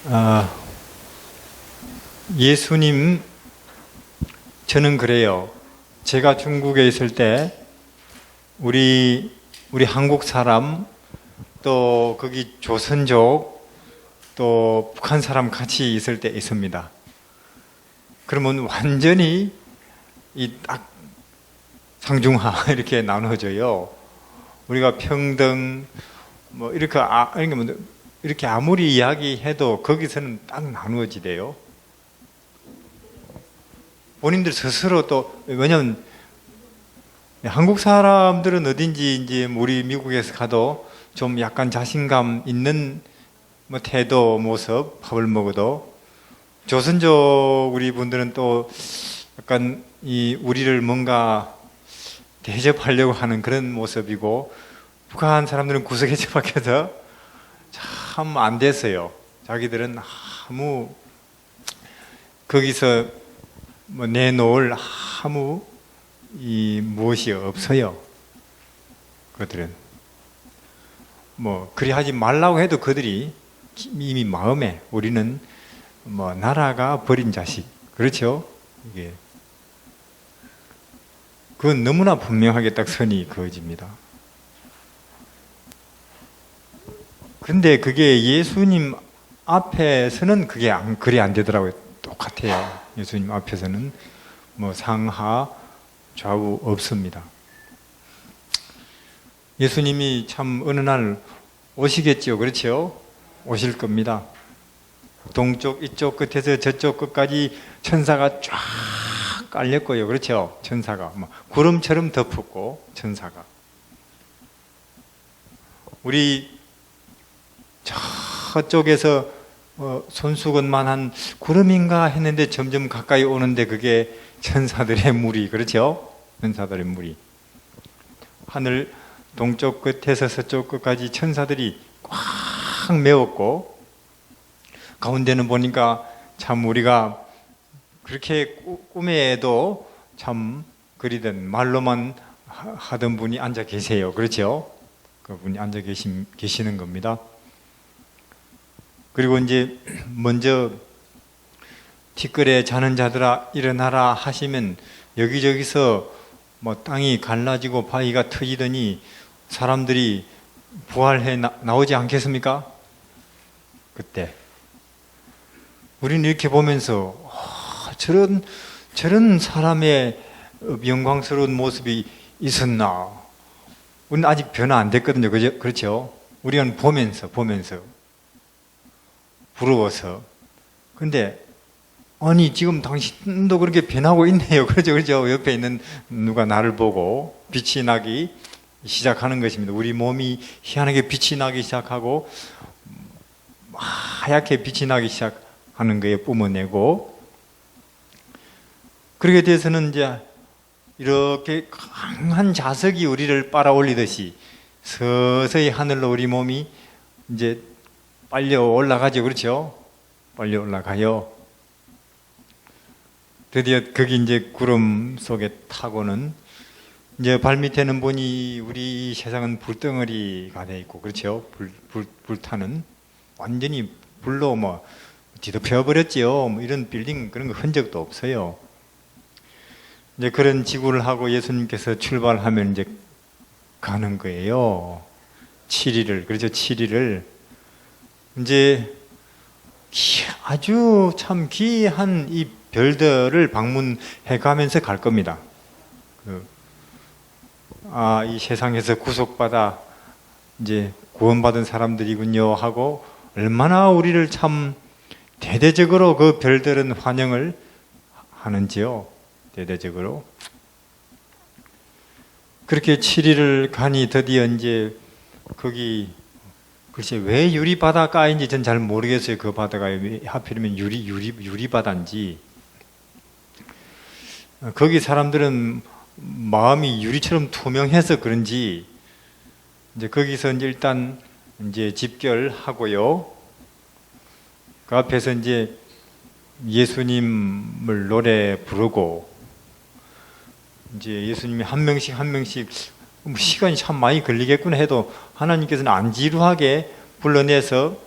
아, 예수님, 저는 그래요. 제가 중국에 있을 때 우리 한국 사람, 또 거기 조선족, 또 북한 사람 같이 있을 때 있습니다. 그러면 완전히 이 딱 상중하 이렇게 나눠져요. 우리가 평등 뭐 이렇게 아무리 이야기해도 거기서는 딱 나누어지대요. 본인들 스스로 또, 왜냐면 한국 사람들은 어딘지 이제 우리 미국에서 가도 좀 약간 자신감 있는 뭐 태도, 모습, 밥을 먹어도, 조선족 우리 분들은 또 약간 우리를 뭔가 대접하려고 하는 그런 모습이고, 북한 사람들은 구석에 처박혀서 참 안 됐어요. 자기들은 아무 거기서 뭐 내놓을 아무 무엇이 없어요. 그들은 뭐 그리 하지 말라고 해도 그들이 이미 마음에, 우리는 뭐 나라가 버린 자식, 그렇죠? 이게 그건 너무나 분명하게 딱 선이 그어집니다. 근데 그게 예수님 앞에서는 그게 그리 안 되더라고요. 똑같아요. 예수님 앞에서는 뭐 상하 좌우 없습니다. 예수님이 참 어느 날 오시겠죠, 그렇죠? 오실 겁니다. 동쪽 이쪽 끝에서 저쪽 끝까지 천사가 쫙 깔렸고요, 그렇죠? 천사가 뭐 구름처럼 덮었고, 천사가 우리 저쪽에서 손수건만한 구름인가 했는데 점점 가까이 오는데 그게 천사들의 무리, 그렇죠? 천사들의 무리. 하늘 동쪽 끝에서 서쪽 끝까지 천사들이 꽉 메웠고, 가운데는 보니까 참 우리가 그렇게 꿈에도 참 그리던 말로만 하던 분이 앉아 계세요, 그렇죠? 그분이 앉아 계시는 겁니다. 그리고 이제 먼저 티끌에 자는 자들아 일어나라 하시면 여기저기서 뭐 땅이 갈라지고 바위가 터지더니 사람들이 부활해 나오지 않겠습니까? 그때 우리는 이렇게 보면서 저런 사람의 영광스러운 모습이 있었나? 우리는 아직 변화 안 됐거든요, 그렇죠? 우리는 보면서 부러워서. 근데 아니 지금 당신도 그렇게 변하고 있네요. 그렇죠? 옆에 있는 누가 나를 보고 빛이 나기 시작하는 것입니다. 우리 몸이 희한하게 빛이 나기 시작하고 하얗게 빛이 나기 시작하는 거예요. 뿜어내고. 그렇게 돼서는 이제 이렇게 강한 자석이 우리를 빨아올리듯이 서서히 하늘로 우리 몸이 이제 빨려 올라가죠, 그렇죠? 빨려 올라가요. 드디어 거기 이제 구름 속에 타고는 이제 발밑에는 보니 우리 세상은 불덩어리가 돼 있고, 그렇죠? 불타는 완전히 불로 뭐 뒤덮여 버렸지요. 뭐 이런 빌딩 그런 거 흔적도 없어요. 이제 그런 지구를 하고 예수님께서 출발하면 이제 가는 거예요. 7일을, 그렇죠? 7일을 이제 아주 참 귀한 이 별들을 방문해 가면서 갈 겁니다. 이 세상에서 구속받아 이제 구원받은 사람들이군요 하고, 얼마나 우리를 참 대대적으로 그 별들은 환영을 하는지요. 대대적으로. 그렇게 7일을 가니 드디어 이제 거기, 글쎄 왜 유리바다가인지 전 잘 모르겠어요. 그 바다가 왜 하필이면 유리바다인지. 거기 사람들은 마음이 유리처럼 투명해서 그런지 이제 거기서 이제 일단 이제 집결하고요. 그 앞에서 이제 예수님을 노래 부르고, 이제 예수님이 한 명씩 시간이 참 많이 걸리겠구나 해도 하나님께서는 안 지루하게 불러내서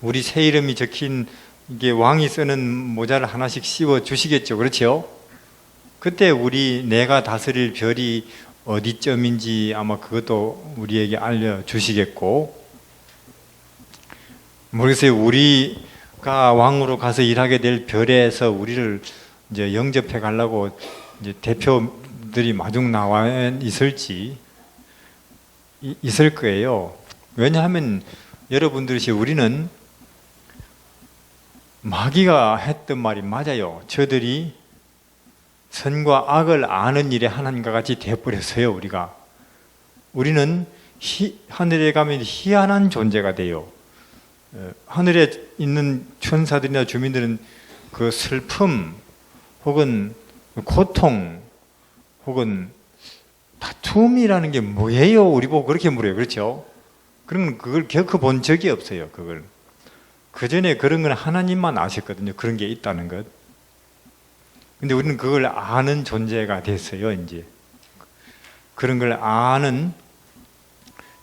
우리 새 이름이 적힌 이게 왕이 쓰는 모자를 하나씩 씌워 주시겠죠. 그렇죠? 그때 우리 내가 다스릴 별이 어디쯤인지 아마 그것도 우리에게 알려주시겠고, 모르겠어요. 우리가 왕으로 가서 일하게 될 별에서 우리를 이제 영접해 가려고 이제 대표들이 마중 나와 있을지 있을 거예요. 왜냐하면 여러분들이 우리는 마귀가 했던 말이 맞아요. 저들이 선과 악을 아는 일에 하나님과 같이 되어버렸어요. 우리는 하늘에 가면 희한한 존재가 돼요. 하늘에 있는 천사들이나 주민들은 그 슬픔 혹은 고통 혹은 다툼이라는 게 뭐예요? 우리 보고 그렇게 물어요. 그렇죠? 그러면 그걸 겪어본 적이 없어요. 그걸. 그 전에 그런 건 하나님만 아셨거든요. 그런 게 있다는 것. 근데 우리는 그걸 아는 존재가 됐어요. 이제 그런 걸 아는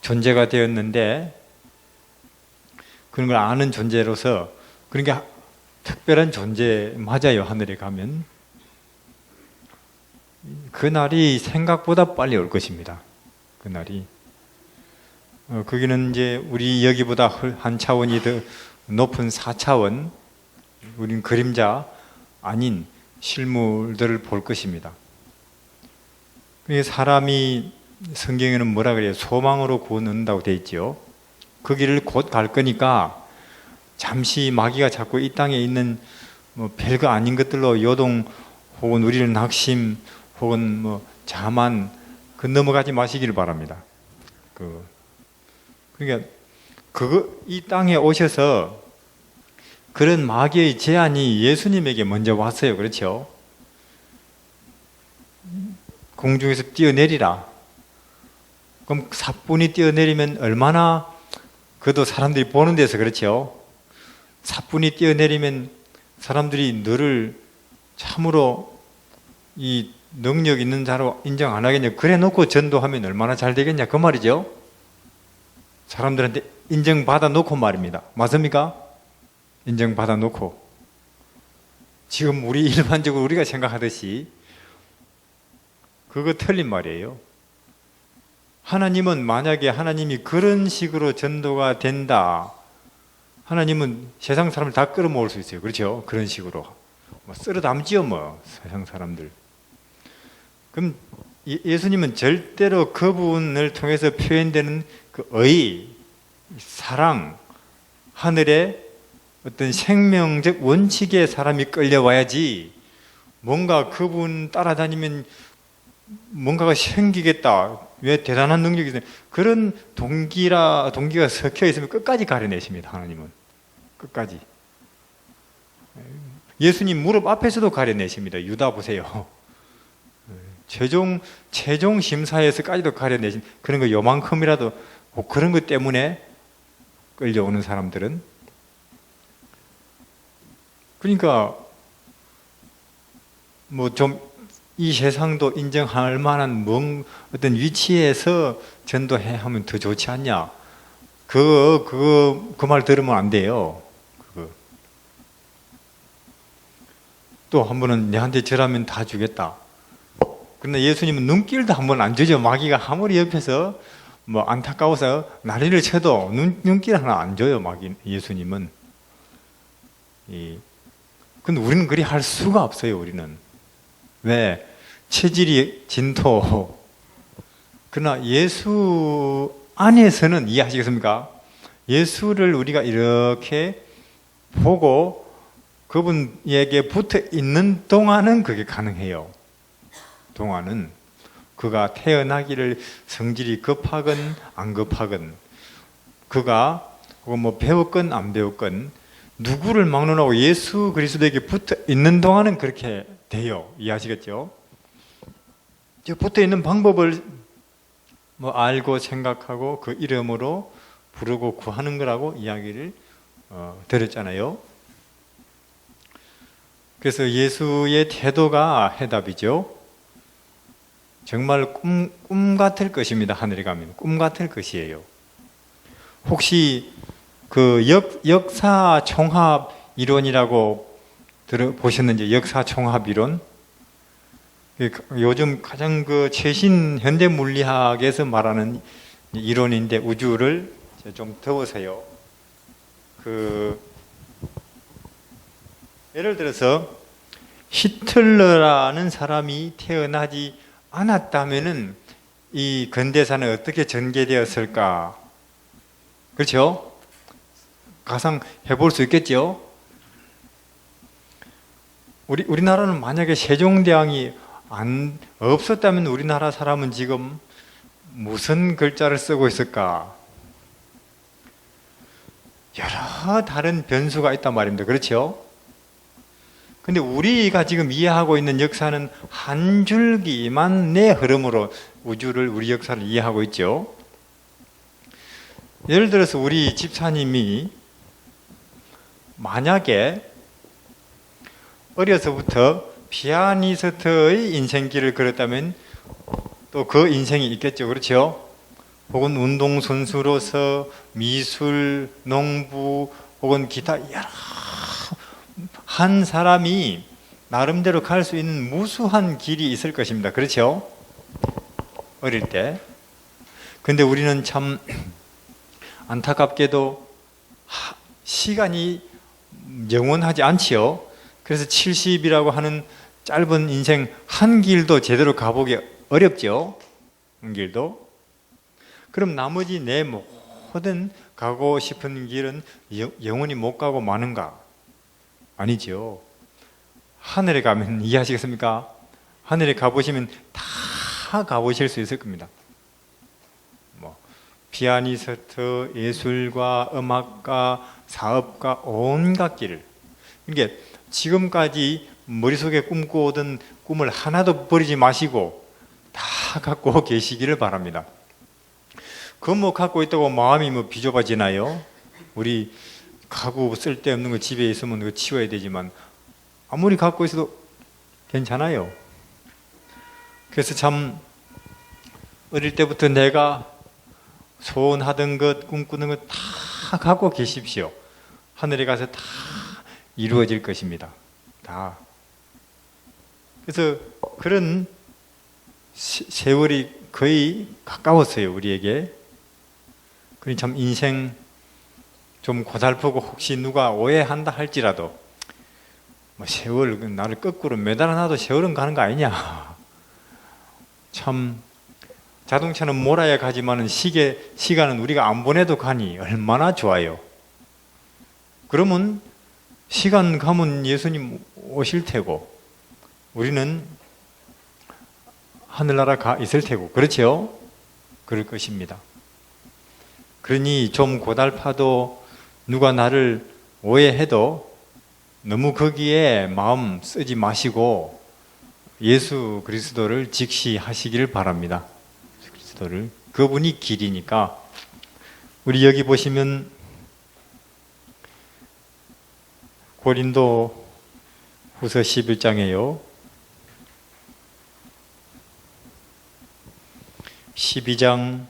존재가 되었는데, 그런 걸 아는 존재로서 그런 게 특별한 존재 맞아요. 하늘에 가면 그 날이 생각보다 빨리 올 것입니다. 그 날이 거기는 이제 우리 여기보다 한 차원이 더 높은 4차원, 우린 그림자 아닌 실물들을 볼 것입니다. 사람이 성경에는 뭐라 그래요? 소망으로 구원 얻는다고 되어 있죠. 그 길을 곧 갈 거니까 잠시 마귀가 자꾸 이 땅에 있는 뭐 별거 아닌 것들로 요동 혹은 우리를 낙심 혹은 뭐 자만 넘어가지 마시기를 바랍니다. 그러니까 이 땅에 오셔서 그런 마귀의 제안이 예수님에게 먼저 왔어요. 그렇죠? 공중에서 뛰어내리라. 그럼 사뿐히 뛰어내리면 얼마나, 그것도 사람들이 보는 데서 그렇죠? 사뿐히 뛰어내리면 사람들이 너를 참으로 이 능력 있는 자로 인정 안 하겠냐. 그래 놓고 전도하면 얼마나 잘 되겠냐. 그 말이죠. 사람들한테 인정받아 놓고 말입니다. 맞습니까? 인정받아 놓고. 지금 일반적으로 우리가 생각하듯이 그거 틀린 말이에요. 하나님은 만약에 하나님이 그런 식으로 전도가 된다, 하나님은 세상 사람을 다 끌어모을 수 있어요. 그렇죠? 그런 식으로 쓸어 담지요 뭐 세상 사람들. 그럼 예수님은 절대로 그분을 통해서 표현되는 그 의, 사랑, 하늘의 어떤 생명적 원칙에 사람이 끌려와야지, 뭔가 그분 따라다니면 뭔가가 생기겠다, 왜 대단한 능력이 있어요, 그런 동기가 섞여 있으면 끝까지 가려내십니다. 하나님은 끝까지. 예수님 무릎 앞에서도 가려내십니다. 유다 보세요. 최종 심사에서까지도 가려내신, 그런 거 요만큼이라도 그런 것 때문에 끌려오는 사람들은, 그러니까 뭐 좀 이 세상도 인정할 만한 어떤 위치에서 전도해 하면 더 좋지 않냐. 그 말 들으면 안 돼요. 또 한 번은 내한테 절하면 다 주겠다. 그러나 예수님은 눈길도 한 번 안 주죠. 마귀가 아무리 옆에서 뭐 안타까워서 난리를 쳐도 눈길 하나 안 줘요. 예수님은. 근데 우리는 그리 할 수가 없어요. 우리는. 왜? 체질이 진토. 그러나 예수 안에서는, 이해하시겠습니까? 예수를 우리가 이렇게 보고 그분에게 붙어 있는 동안은 그게 가능해요. 동안은 그가 태어나기를 성질이 급하건 안 급하건, 그가 뭐 배웠건 안 배웠건, 누구를 막론하고 예수 그리스도에게 붙어 있는 동안은 그렇게 돼요. 이해하시겠죠? 붙어 있는 방법을 뭐 알고 생각하고 그 이름으로 부르고 구하는 거라고 이야기를 드렸잖아요. 그래서 예수의 태도가 해답이죠. 정말 꿈 같을 것입니다. 하늘에 가면 꿈 같을 것이에요. 혹시 그 역사 총합 이론이라고 들어보셨는지, 역사 총합 이론? 요즘 가장 그 최신 현대 물리학에서 말하는 이론인데, 우주를 좀 더워서요. 예를 들어서 히틀러라는 사람이 태어나지 않았다면은 이 근대사는 어떻게 전개되었을까? 그렇죠? 가상해 볼 수 있겠죠? 우리나라는 만약에 세종대왕이 없었다면 우리나라 사람은 지금 무슨 글자를 쓰고 있을까? 여러 다른 변수가 있단 말입니다. 그렇죠? 근데 우리가 지금 이해하고 있는 역사는 한 줄기만의 흐름으로 우주를, 우리 역사를 이해하고 있죠. 예를 들어서 우리 집사님이 만약에 어려서부터 피아니스트의 인생길을 걸었다면 또 그 인생이 있겠죠. 그렇죠? 혹은 운동선수로서 미술, 농부 혹은 기타 여러 한 사람이 나름대로 갈 수 있는 무수한 길이 있을 것입니다. 그렇죠? 어릴 때. 근데 우리는 참 안타깝게도 시간이 영원하지 않지요. 그래서 70이라고 하는 짧은 인생 한 길도 제대로 가보기 어렵죠. 한 길도. 그럼 나머지 내 모든 가고 싶은 길은 영원히 못 가고 마는가? 아니죠. 하늘에 가면 이해하시겠습니까? 하늘에 가보시면 다 가보실 수 있을 겁니다. 피아니스트, 예술가, 음악가, 사업가, 온갖 길을. 그러니까 지금까지 머릿속에 꿈꿔오던 꿈을 하나도 버리지 마시고 다 갖고 계시기를 바랍니다. 그거 갖고 있다고 마음이 비좁아지나요? 우리 가구 쓸데없는 거 집에 있으면 그거 치워야 되지만 아무리 갖고 있어도 괜찮아요. 그래서 참 어릴 때부터 내가 소원하던 것, 꿈꾸는 것 다 갖고 계십시오. 하늘에 가서 다 이루어질 것입니다. 다. 그래서 그런 세월이 거의 가까웠어요, 우리에게. 그러니 참 인생 좀 고달프고 혹시 누가 오해한다 할지라도 세월 나를 거꾸로 매달아놔도 세월은 가는 거 아니냐. 참 자동차는 몰아야 가지만은 시간은 우리가 안 보내도 가니 얼마나 좋아요. 그러면 시간 가면 예수님 오실 테고 우리는 하늘나라 가 있을 테고 그렇죠? 그럴 것입니다. 그러니 좀 고달파도 누가 나를 오해해도 너무 거기에 마음 쓰지 마시고 예수 그리스도를 직시하시기를 바랍니다. 예수 그리스도를. 그분이 길이니까. 우리 여기 보시면 고린도 후서 11장에요. 12장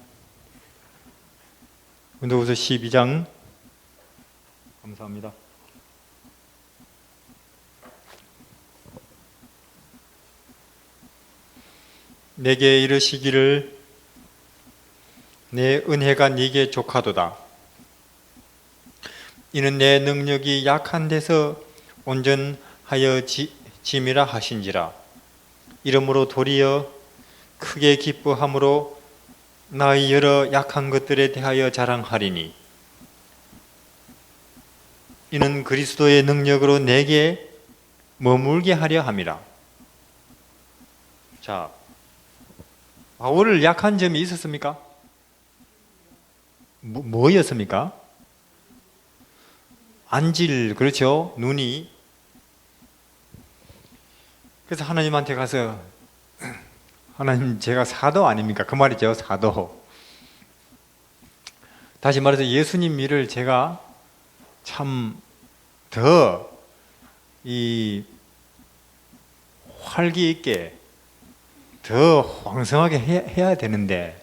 고린도후서 12장 감사합니다. 내게 이르시기를 내 은혜가 네게 족하도다. 이는 내 능력이 약한 데서 온전하여 짐이라 하신지라. 이러므로 도리어 크게 기뻐함으로 나의 여러 약한 것들에 대하여 자랑하리니 이는 그리스도의 능력으로 내게 머물게 하려 함이라. 자, 바울을 약한 점이 있었습니까? 뭐였습니까? 안질, 그렇죠? 눈이. 그래서 하나님한테 가서 하나님 제가 사도 아닙니까? 그 말이죠. 사도. 다시 말해서 예수님 일을 제가 참 더 이 활기 있게 더 왕성하게 해야 되는데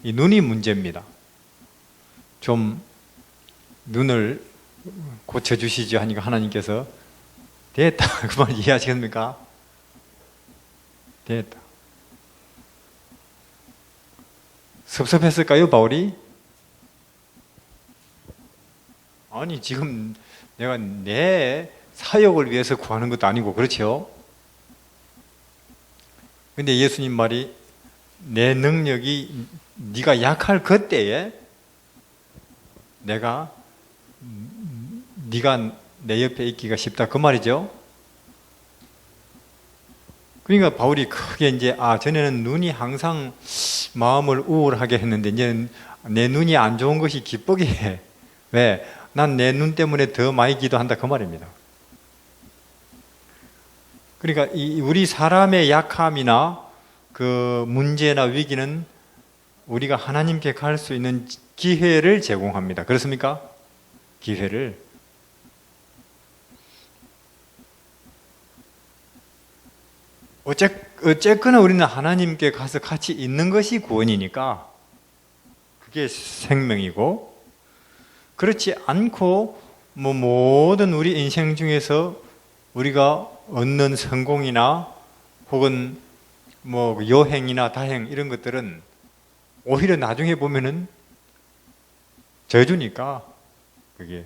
이 눈이 문제입니다. 좀 눈을 고쳐주시죠 하니까 하나님께서 됐다 그 말 이해하시겠습니까? 됐다. 섭섭했을까요 바울이? 아니 지금 내가 내 사역을 위해서 구하는 것도 아니고 그렇죠? 근데 예수님 말이 내 능력이 네가 약할 그때에 내가 네가 내 옆에 있기가 쉽다 그 말이죠. 그러니까 바울이 크게 이제 전에는 눈이 항상 마음을 우울하게 했는데 이제는 내 눈이 안 좋은 것이 기쁘게 해. 왜? 난 내 눈 때문에 더 많이 기도한다 그 말입니다. 그러니까 우리 사람의 약함이나 그 문제나 위기는 우리가 하나님께 갈 수 있는 기회를 제공합니다. 그렇습니까? 기회를. 어쨌거나 우리는 하나님께 가서 같이 있는 것이 구원이니까 그게 생명이고, 그렇지 않고 모든 우리 인생 중에서 우리가 얻는 성공이나 혹은 여행이나 다행 이런 것들은 오히려 나중에 보면은 저주니까. 그게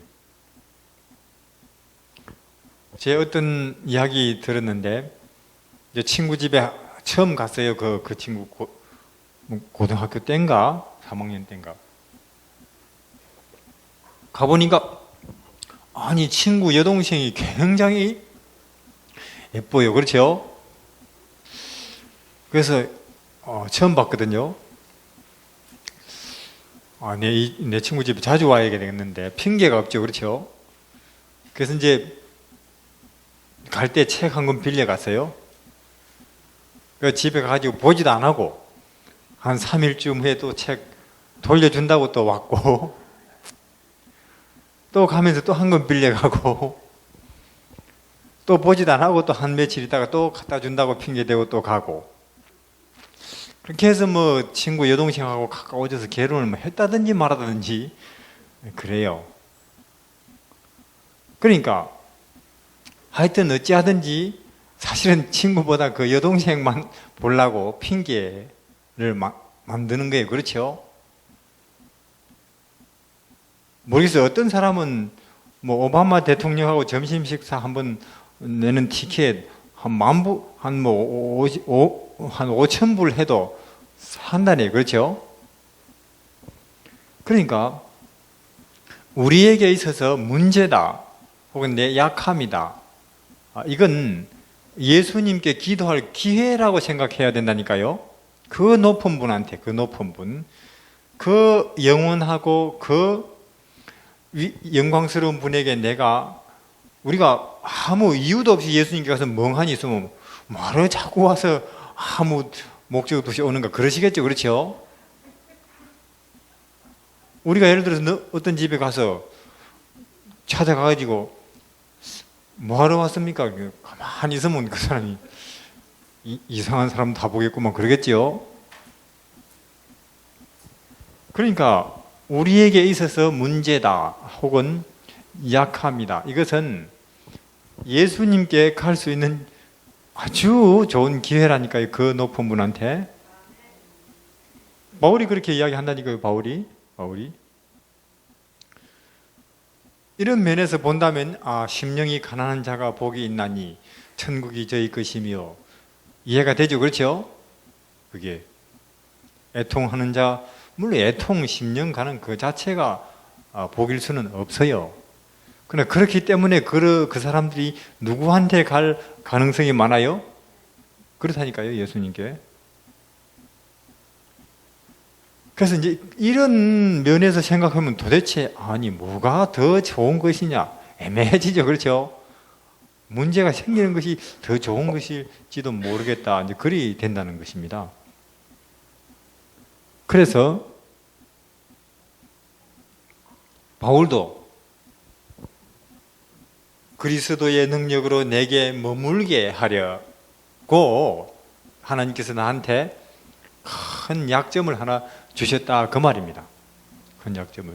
제 어떤 이야기 들었는데 이제 친구 집에 처음 갔어요. 그 친구 고등학교 때인가 3학년 때인가 가보니까 아니 친구 여동생이 굉장히 예뻐요. 그렇죠? 그래서 처음 봤거든요. 내 친구 집에 자주 와야 되겠는데 핑계가 없죠. 그렇죠? 그래서 이제 갈 때 책 한 권 빌려 갔어요. 그 집에 가지고 보지도 안 하고 한 3일쯤 후에 또 책 돌려준다고 또 왔고 또 가면서 또 한 권 빌려 가고 또 보지도 안 하고 또 한 며칠 있다가 또 갖다 준다고 핑계대고 또 가고, 그렇게 해서 친구 여동생하고 가까워져서 결혼을 했다든지 말하든지 그래요. 그러니까 하여튼 어찌하든지 사실은 친구보다 그 여동생만 보려고 핑계를 만드는 거예요. 그렇죠? 모르겠어요. 어떤 사람은 오바마 대통령하고 점심 식사 한번 내는 티켓 한 10,000불, 한 5,000불 해도 산다네요. 그렇죠? 그러니까 우리에게 있어서 문제다 혹은 내 약함이다, 이건 예수님께 기도할 기회라고 생각해야 된다니까요. 그 높은 분한테, 그 높은 분, 그 영원하고 그 영광스러운 분에게 우리가 아무 이유도 없이 예수님께 가서 멍하니 있으면 뭐하러 자꾸 와서 아무 목적 없이 오는가 그러시겠죠. 그렇죠? 우리가 예를 들어서 어떤 집에 가서 찾아가가지고 뭐하러 왔습니까? 가만히 있으면 그 사람이 이상한 사람 다 보겠구만 그러겠죠. 그러니까 우리에게 있어서 문제다 혹은 약함이다, 이것은 예수님께 갈 수 있는 아주 좋은 기회라니까요. 그 높은 분한테. 바울이 그렇게 이야기한다니까요. 바울이 이런 면에서 본다면 심령이 가난한 자가 복이 있나니 천국이 저희 것이며 이해가 되죠. 그렇죠? 그게 애통하는 자, 물론 애통, 심령 가는 그 자체가 복일 수는 없어요. 그러나 그렇기 때문에 그 사람들이 누구한테 갈 가능성이 많아요? 그렇다니까요. 예수님께. 그래서 이제 이런 면에서 생각하면 도대체 뭐가 더 좋은 것이냐 애매해지죠. 그렇죠? 문제가 생기는 것이 더 좋은 것일지도 모르겠다, 이제 그리 된다는 것입니다. 그래서 바울도 그리스도의 능력으로 내게 머물게 하려고 하나님께서 나한테 큰 약점을 하나 주셨다 그 말입니다. 큰 약점을.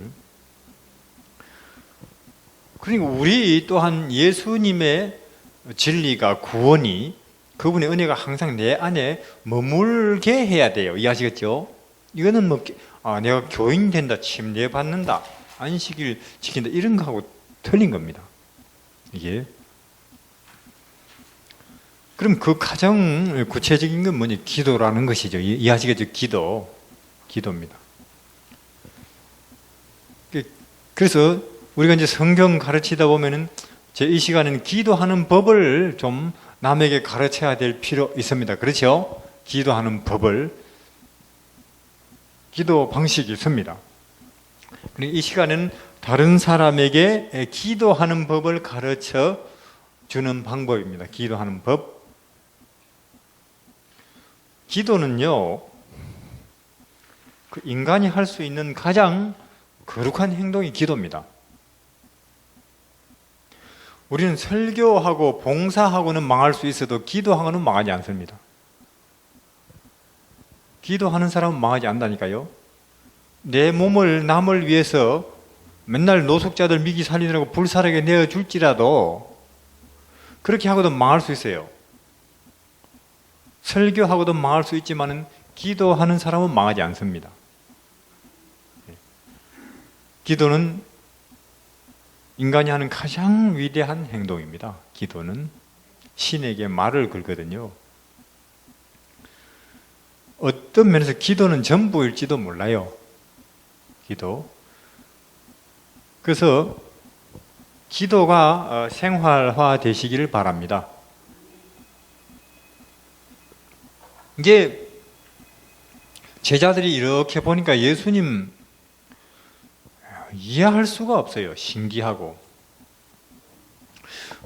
그러니까 우리 또한 예수님의 진리가 구원이 그분의 은혜가 항상 내 안에 머물게 해야 돼요. 이해하시겠죠? 이거는 뭐 내가 교인 된다, 침례 받는다, 안식일 지킨다 이런 거하고 틀린 겁니다. 이게 그럼 그 가장 구체적인 건 뭐냐? 기도라는 것이죠. 이해하시겠죠? 기도입니다. 그래서 우리가 이제 성경 가르치다 보면은 이 시간에는 기도하는 법을 좀 남에게 가르쳐야 될 필요 있습니다. 그렇죠? 기도하는 법을, 기도 방식이 있습니다. 이 시간에는 다른 사람에게 기도하는 법을 가르쳐 주는 방법입니다. 기도하는 법. 기도는요, 그 인간이 할 수 있는 가장 거룩한 행동이 기도입니다. 우리는 설교하고 봉사하고는 망할 수 있어도 기도하고는 망하지 않습니다. 기도하는 사람은 망하지 않다니까요. 내 몸을 남을 위해서 맨날 노숙자들 미기 살리느라고 불사르게 내어줄지라도 그렇게 하고도 망할 수 있어요. 설교하고도 망할 수 있지만 기도하는 사람은 망하지 않습니다. 기도는 인간이 하는 가장 위대한 행동입니다. 기도는 신에게 말을 걸거든요. 어떤 면에서 기도는 전부일지도 몰라요. 기도. 그래서 기도가 생활화 되시기를 바랍니다. 이제 제자들이 이렇게 보니까 예수님 이해할 수가 없어요. 신기하고.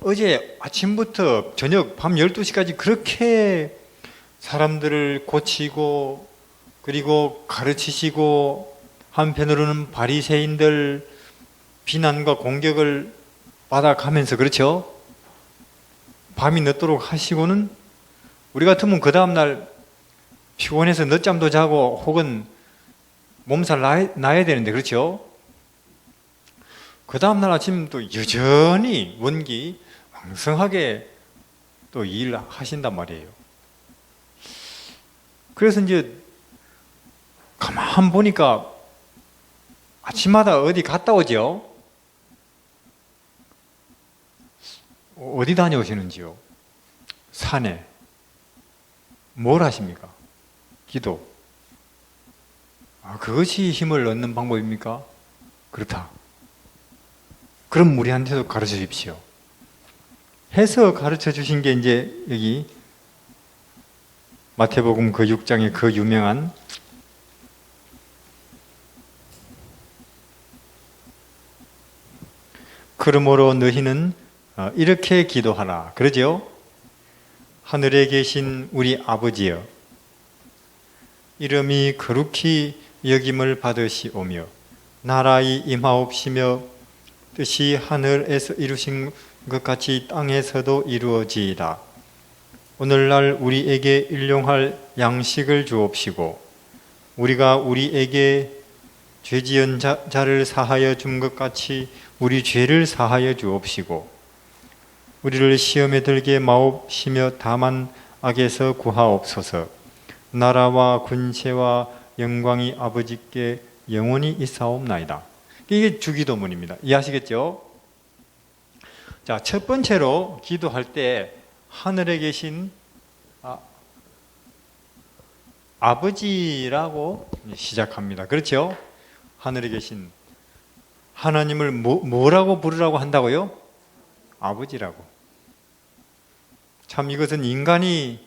어제 아침부터 저녁 밤 12시까지 그렇게 사람들을 고치고 그리고 가르치시고 한편으로는 바리새인들 비난과 공격을 받아가면서 그렇죠? 밤이 늦도록 하시고는 우리 같으면 그 다음날 피곤해서 늦잠도 자고 혹은 몸살 나야 되는데 그렇죠? 그 다음날 아침 또 여전히 원기 왕성하게 또 일하신단 말이에요. 그래서 이제 가만 보니까 아침마다 어디 갔다 오죠? 어디 다녀오시는지요? 산에. 뭘 하십니까? 기도. 그것이 힘을 얻는 방법입니까? 그렇다. 그럼 우리한테도 가르쳐 주십시오. 해서 가르쳐 주신 게 이제 여기 마태복음 그 6장의 그 유명한 그러므로 너희는 이렇게 기도하라. 그러죠? 하늘에 계신 우리 아버지여, 이름이 거룩히 여김을 받으시오며 나라의 임하옵시며 뜻이 하늘에서 이루신 것 같이 땅에서도 이루어지이다. 오늘날 우리에게 일용할 양식을 주옵시고 우리가 우리에게 죄지은 자를 사하여 준 것 같이 우리 죄를 사하여 주옵시고 우리를 시험에 들게 마옵시며 다만 악에서 구하옵소서. 나라와 군세와 영광이 아버지께 영원히 있사옵나이다. 이게 주기도문입니다. 이해하시겠죠? 자, 첫 번째로 기도할 때 하늘에 계신 아버지라고 시작합니다. 그렇죠? 하늘에 계신 하나님을 뭐라고 부르라고 한다고요? 아버지라고. 참 이것은 인간이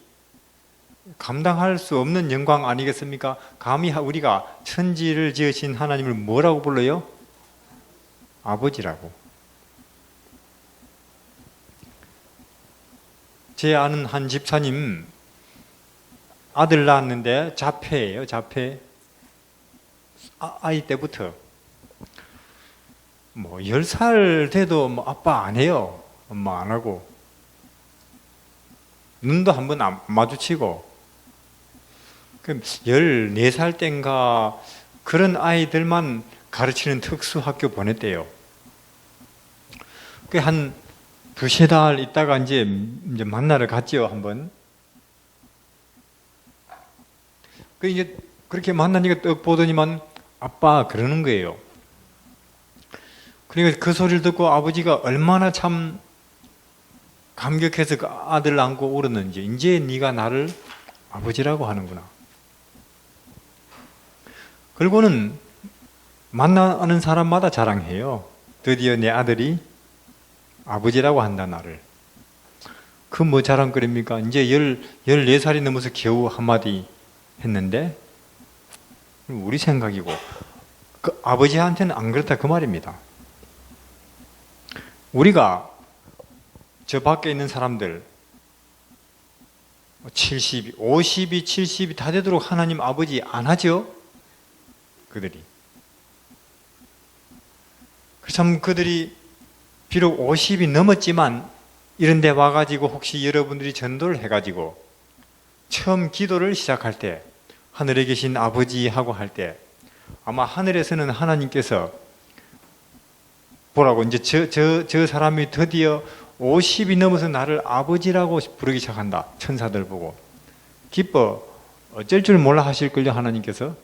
감당할 수 없는 영광 아니겠습니까? 감히 우리가 천지를 지으신 하나님을 뭐라고 불러요? 아버지라고. 제 아는 한 집사님 아들 낳았는데 자폐예요. 자폐. 아이 때부터 10살 돼도 아빠 안 해요. 엄마 안 하고. 눈도 한번 안 마주치고. 그럼 14살 땐가 그런 아이들만 가르치는 특수학교 보냈대요. 그 한 두세 달 있다가 이제 만나러 갔죠, 한번. 그 이제 그렇게 만나니까 떡 보더니만 아빠 그러는 거예요. 그러니까 그 소리를 듣고 아버지가 얼마나 참 감격해서 그 아들을 안고 울었는지, 이제 네가 나를 아버지라고 하는구나. 그리고는 만나는 사람마다 자랑해요. 드디어 내 아들이 아버지라고 한다, 나를. 그 뭐 자랑거리입니까? 이제 14살이 넘어서 겨우 한마디 했는데, 우리 생각이고, 그 아버지한테는 안 그렇다, 그 말입니다. 우리가 저 밖에 있는 사람들, 70이, 50이, 70이 다 되도록 하나님 아버지 안 하죠? 그들이. 참 그들이 비록 50이 넘었지만 이런 데 와가지고 혹시 여러분들이 전도를 해가지고 처음 기도를 시작할 때 하늘에 계신 아버지 하고 할 때 아마 하늘에서는 하나님께서 보라고 이제 저 사람이 드디어 50이 넘어서 나를 아버지라고 부르기 시작한다. 천사들 보고. 기뻐. 어쩔 줄 몰라 하실걸요, 하나님께서.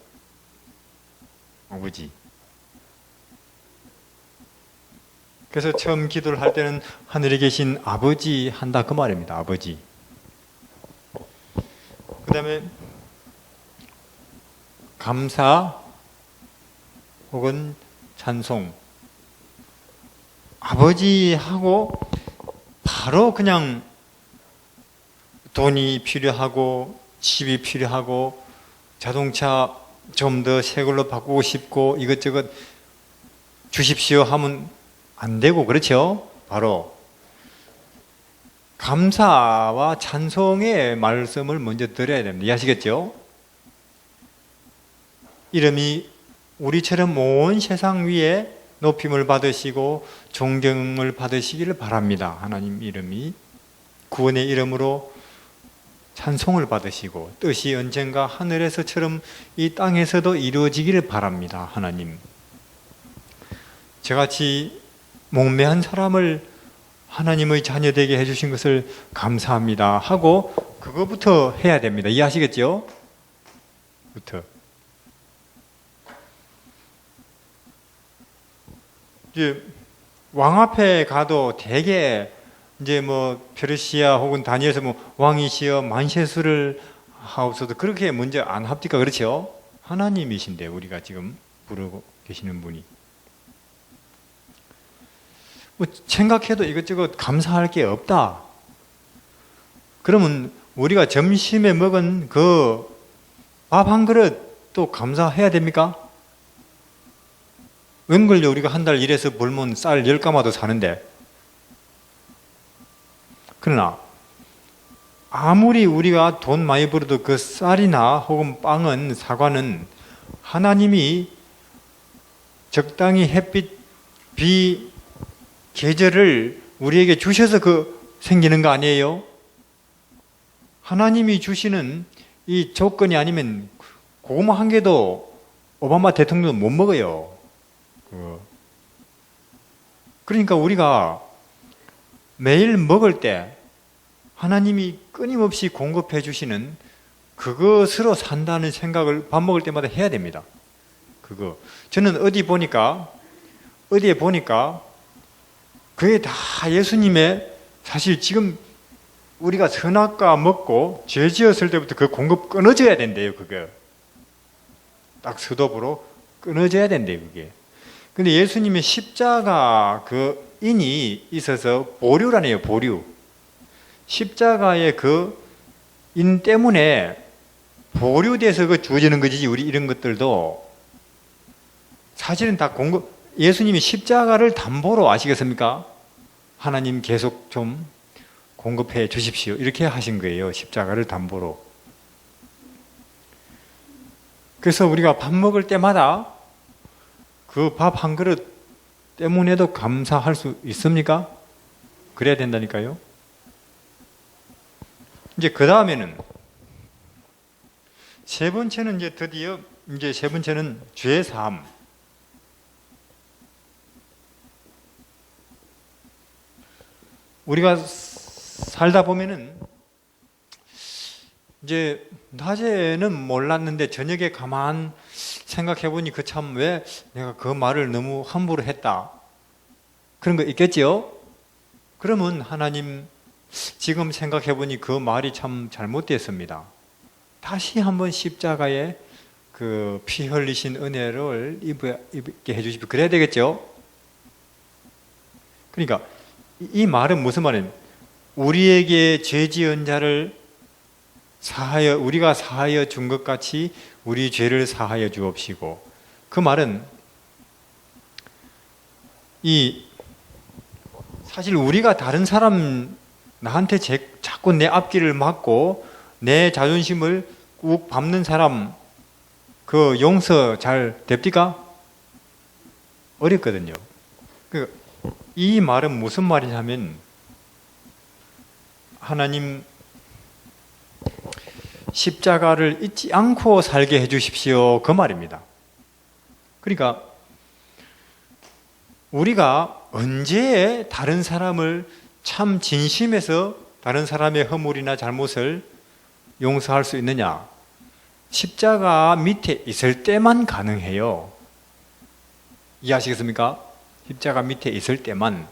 아버지. 그래서 처음 기도를 할 때는 하늘에 계신 아버지 한다, 그 말입니다. 아버지. 그 다음에 감사 혹은 찬송. 아버지하고 바로 그냥 돈이 필요하고 집이 필요하고 자동차 좀 더 새 걸로 바꾸고 싶고 이것저것 주십시오 하면 안 되고, 그렇죠? 바로 감사와 찬송의 말씀을 먼저 드려야 됩니다. 이해하시겠죠? 이름이 우리처럼 온 세상 위에 높임을 받으시고 존경을 받으시기를 바랍니다. 하나님 이름이 구원의 이름으로 찬송을 받으시고 뜻이 언젠가 하늘에서처럼 이 땅에서도 이루어지기를 바랍니다. 하나님. 저같이 목매한 사람을 하나님의 자녀되게 해주신 것을 감사합니다 하고 그거부터 해야 됩니다. 이해하시겠죠? 부터. 이제 왕 앞에 가도 대개 이제 뭐 페르시아 혹은 다니엘에서 뭐 왕이시여 만세수를 하옵소서 그렇게 먼저 안 합니까? 그렇죠? 하나님이신데 우리가 지금 부르고 계시는 분이. 뭐 생각해도 이것저것 감사할 게 없다. 그러면 우리가 점심에 먹은 그 밥 한 그릇 또 감사해야 됩니까? 웬걸요 우리가 한 달 일해서 벌면 쌀 10가마도 사는데. 그러나 아무리 우리가 돈 많이 벌어도 그 쌀이나 혹은 빵은 사과는 하나님이 적당히 햇빛, 비, 계절을 우리에게 주셔서 생기는 거 아니에요? 하나님이 주시는 이 조건이 아니면 고구마 한 개도 오바마 대통령도 못 먹어요. 그러니까 우리가 매일 먹을 때 하나님이 끊임없이 공급해 주시는 그것으로 산다는 생각을 밥 먹을 때마다 해야 됩니다. 저는 어디에 보니까 그게 다 예수님의, 사실 지금 우리가 선악과 먹고 죄 지었을 때부터 그 공급 끊어져야 된대요. 그게 딱 스톱으로 끊어져야 된대요. 그게. 근데 예수님의 십자가 그 인이 있어서 보류라네요. 보류. 십자가의 그 인 때문에 보류돼서 주어지는 거지. 우리 이런 것들도 사실은 다 예수님이 십자가를 담보로, 아시겠습니까? 하나님 계속 좀 공급해 주십시오. 이렇게 하신 거예요. 십자가를 담보로. 그래서 우리가 밥 먹을 때마다 그 밥 한 그릇 때문에도 감사할 수 있습니까? 그래야 된다니까요. 이제 그 다음에는 세 번째는 세 번째는 죄사함. 우리가 살다 보면은 이제 낮에는 몰랐는데 저녁에 가만 생각해 보니 그 참 왜 내가 그 말을 너무 함부로 했다. 그런 거 있겠지요? 그러면 하나님 지금 생각해 보니 그 말이 참 잘못됐습니다. 다시 한번 십자가에 그 피 흘리신 은혜를 입게 해주십시오. 그래야 되겠죠? 그러니까 이 말은 무슨 말이냐? 우리에게 죄 지은 자를 우리가 사하여 준 것 같이 우리 죄를 사하여 주옵시고, 그 말은 사실 우리가 다른 사람 나한테 자꾸 내 앞길을 막고 내 자존심을 꾹 밟는 사람 그 용서 잘 됩니까? 어렵거든요. 이 말은 무슨 말이냐면 하나님 십자가를 잊지 않고 살게 해주십시오, 그 말입니다. 그러니까 우리가 언제 다른 사람을 참 진심에서 다른 사람의 허물이나 잘못을 용서할 수 있느냐? 십자가 밑에 있을 때만 가능해요. 이해하시겠습니까? 십자가 밑에 있을 때만.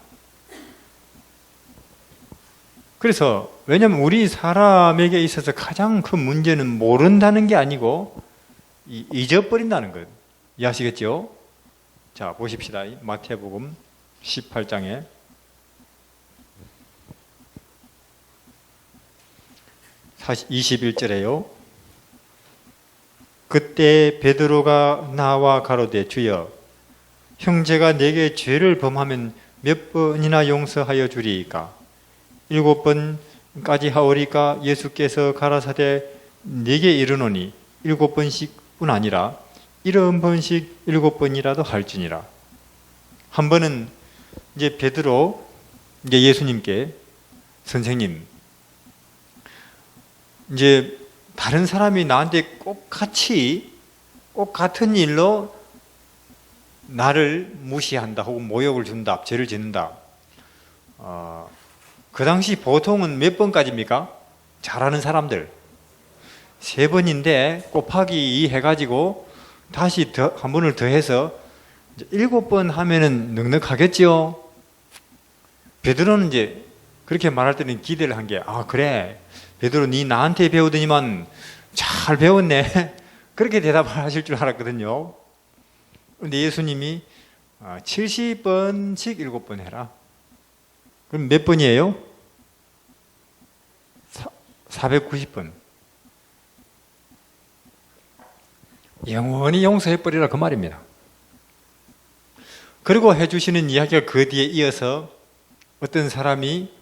그래서 왜냐하면 우리 사람에게 있어서 가장 큰 문제는 모른다는 게 아니고 잊어버린다는 것. 이해하시겠죠? 자, 보십시다. 마태복음 18장에 21절에요. 그때 베드로가 나와 가로되 주여, 형제가 내게 죄를 범하면 몇 번이나 용서하여 주리이까? 7번까지 하오리까? 예수께서 가라사대 네게 이르노니 7번씩뿐 아니라 70번씩 7번이라도 할지니라. 한 번은 이제 베드로 이제 예수님께, 선생님, 이제 다른 사람이 나한테 꼭 같은 일로 나를 무시한다 혹은 모욕을 준다, 죄를 짓는다. 그 당시 보통은 몇 번까지입니까? 잘하는 사람들 3번인데 곱하기 2 해가지고 다시 한 번을 더해서 7번 하면은 넉넉하겠지요. 베드로는 이제 그렇게 말할 때는 기대를 한 게, 그래, 베드로 니 나한테 배우더니만 잘 배웠네. 그렇게 대답을 하실 줄 알았거든요. 그런데 예수님이 70번씩 7번 해라. 그럼 몇 번이에요? 490번. 영원히 용서해버리라, 그 말입니다. 그리고 해주시는 이야기가 그 뒤에 이어서 어떤 사람이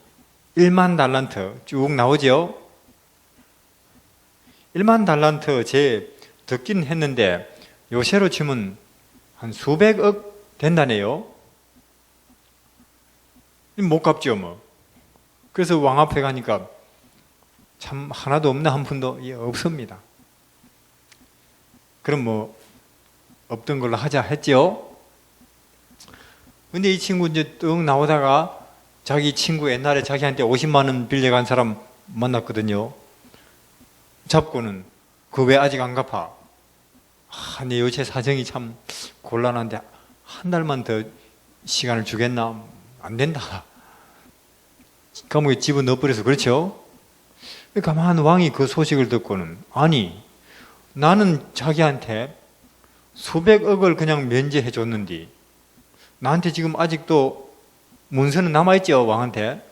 1만 달란트 쭉 나오죠. 1만 달란트 제 듣긴 했는데 요새로 치면 한 수백억 된다네요. 못 갚죠 뭐. 그래서 왕 앞에 가니까 참 하나도 없나, 한 푼도 없습니다. 그럼 뭐 없던 걸로 하자 했죠. 근데 이 친구 이제 뚝 나오다가 자기 친구 옛날에 자기한테 50만 원 빌려간 사람 만났거든요. 잡고는 그 왜 아직 안 갚아? 내 요새 사정이 참 곤란한데 한 달만 더 시간을 주겠나? 안 된다. 감옥에 집어넣어버려서. 그렇죠? 가만 왕이 그 소식을 듣고는, 아니, 나는 자기한테 수백억을 그냥 면제해 줬는데 나한테 지금 아직도 문서는 남아있죠, 왕한테.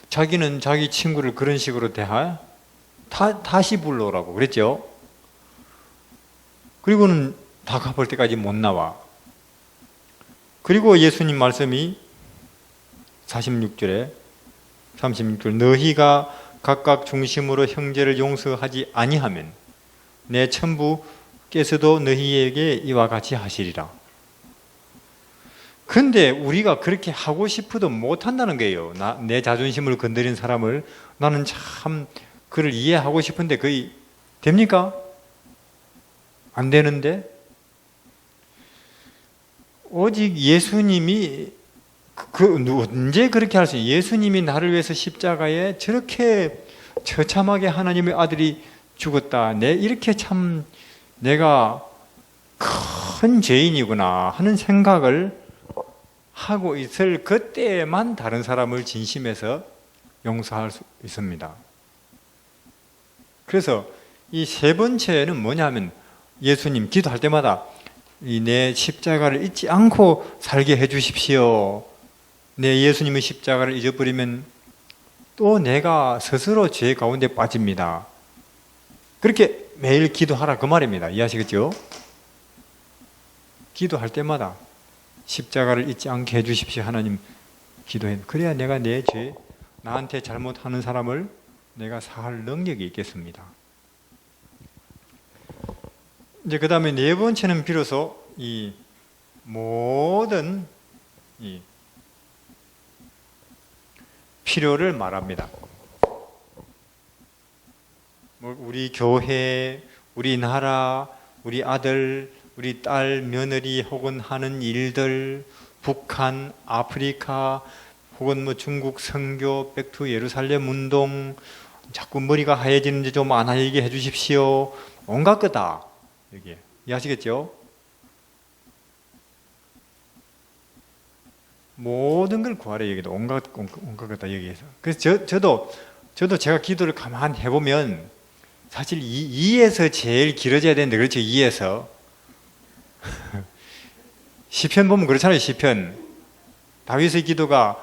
자기는 자기 친구를 그런 식으로 다시 불러오라고 그랬죠. 그리고는 다 갚을 때까지 못 나와. 그리고 예수님 말씀이 46절에 36절, 너희가 각각 중심으로 형제를 용서하지 아니하면 내 천부께서도 너희에게 이와 같이 하시리라. 근데 우리가 그렇게 하고 싶어도 못한다는 거예요. 내 자존심을 건드린 사람을 나는 참 그를 이해하고 싶은데 그게 됩니까? 안 되는데 오직 예수님이 언제 그렇게 할 수 있어요? 예수님이 나를 위해서 십자가에 저렇게 처참하게 하나님의 아들이 죽었다. 이렇게 참 내가 큰 죄인이구나 하는 생각을 하고 있을 그때에만 다른 사람을 진심에서 용서할 수 있습니다. 그래서 이 세 번째는 뭐냐면 예수님 기도할 때마다 내 십자가를 잊지 않고 살게 해주십시오. 내 예수님의 십자가를 잊어버리면 또 내가 스스로 죄 가운데 빠집니다. 그렇게 매일 기도하라 그 말입니다. 이해하시겠죠? 기도할 때마다 십자가를 잊지 않게 해주십시오. 하나님 기도해. 그래야 내가 내 죄, 나한테 잘못하는 사람을 내가 사할 능력이 있겠습니다. 이제 그 다음에 네 번째는 비로소 이 모든 이 필요를 말합니다. 우리 교회, 우리 나라, 우리 아들, 우리 딸, 며느리 혹은 하는 일들, 북한, 아프리카 혹은 뭐 중국 선교, 백투 예루살렘 운동, 자꾸 머리가 하얘지는지 좀 안 하얘게 해주십시오. 온갖 거다. 여기 이해하시겠죠? 모든 걸 구하래 여기도 온갖 거다 여기에서. 그래서 저도 제가 기도를 가만히 해보면 사실 2에서 제일 길어져야 되는데 그렇죠? 2에서 시편 보면 그렇잖아요. 시편 다윗의 기도가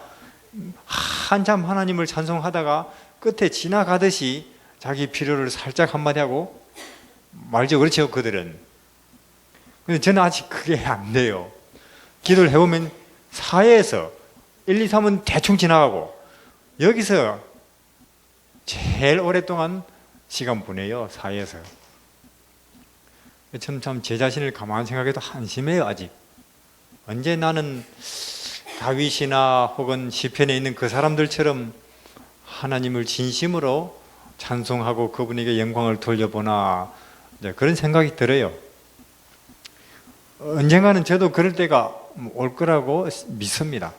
한참 하나님을 찬송하다가 끝에 지나가듯이 자기 필요를 살짝 한마디 하고 말죠. 그렇죠? 그들은. 근데 저는 아직 그게 안 돼요. 기도를 해보면 4에서 1, 2, 3은 대충 지나가고 여기서 제일 오랫동안 시간 보내요. 4에서. 참 제 자신을 가만히 생각해도 한심해요. 아직. 언제 나는 다윗이나 혹은 시편에 있는 그 사람들처럼 하나님을 진심으로 찬송하고 그분에게 영광을 돌려보나 그런 생각이 들어요. 언젠가는 저도 그럴 때가 올 거라고 믿습니다.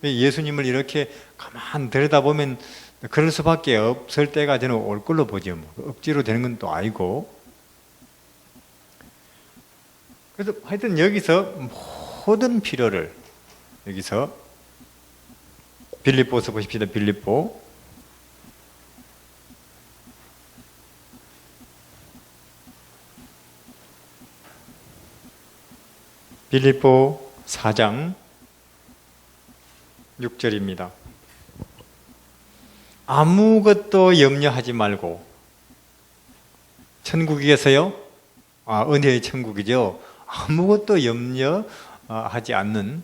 예수님을 이렇게 가만 들여다보면 그럴 수밖에 없을 때가 저는 올 걸로 보죠. 억지로 되는 건 또 아니고. 그래서 하여튼 여기서 모든 필요를 여기서 빌립보서 보십시다. 빌립보 빌립보 4장 6절입니다. 아무것도 염려하지 말고 천국이겠어요? 은혜의 천국이죠. 아무것도 염려하지 않는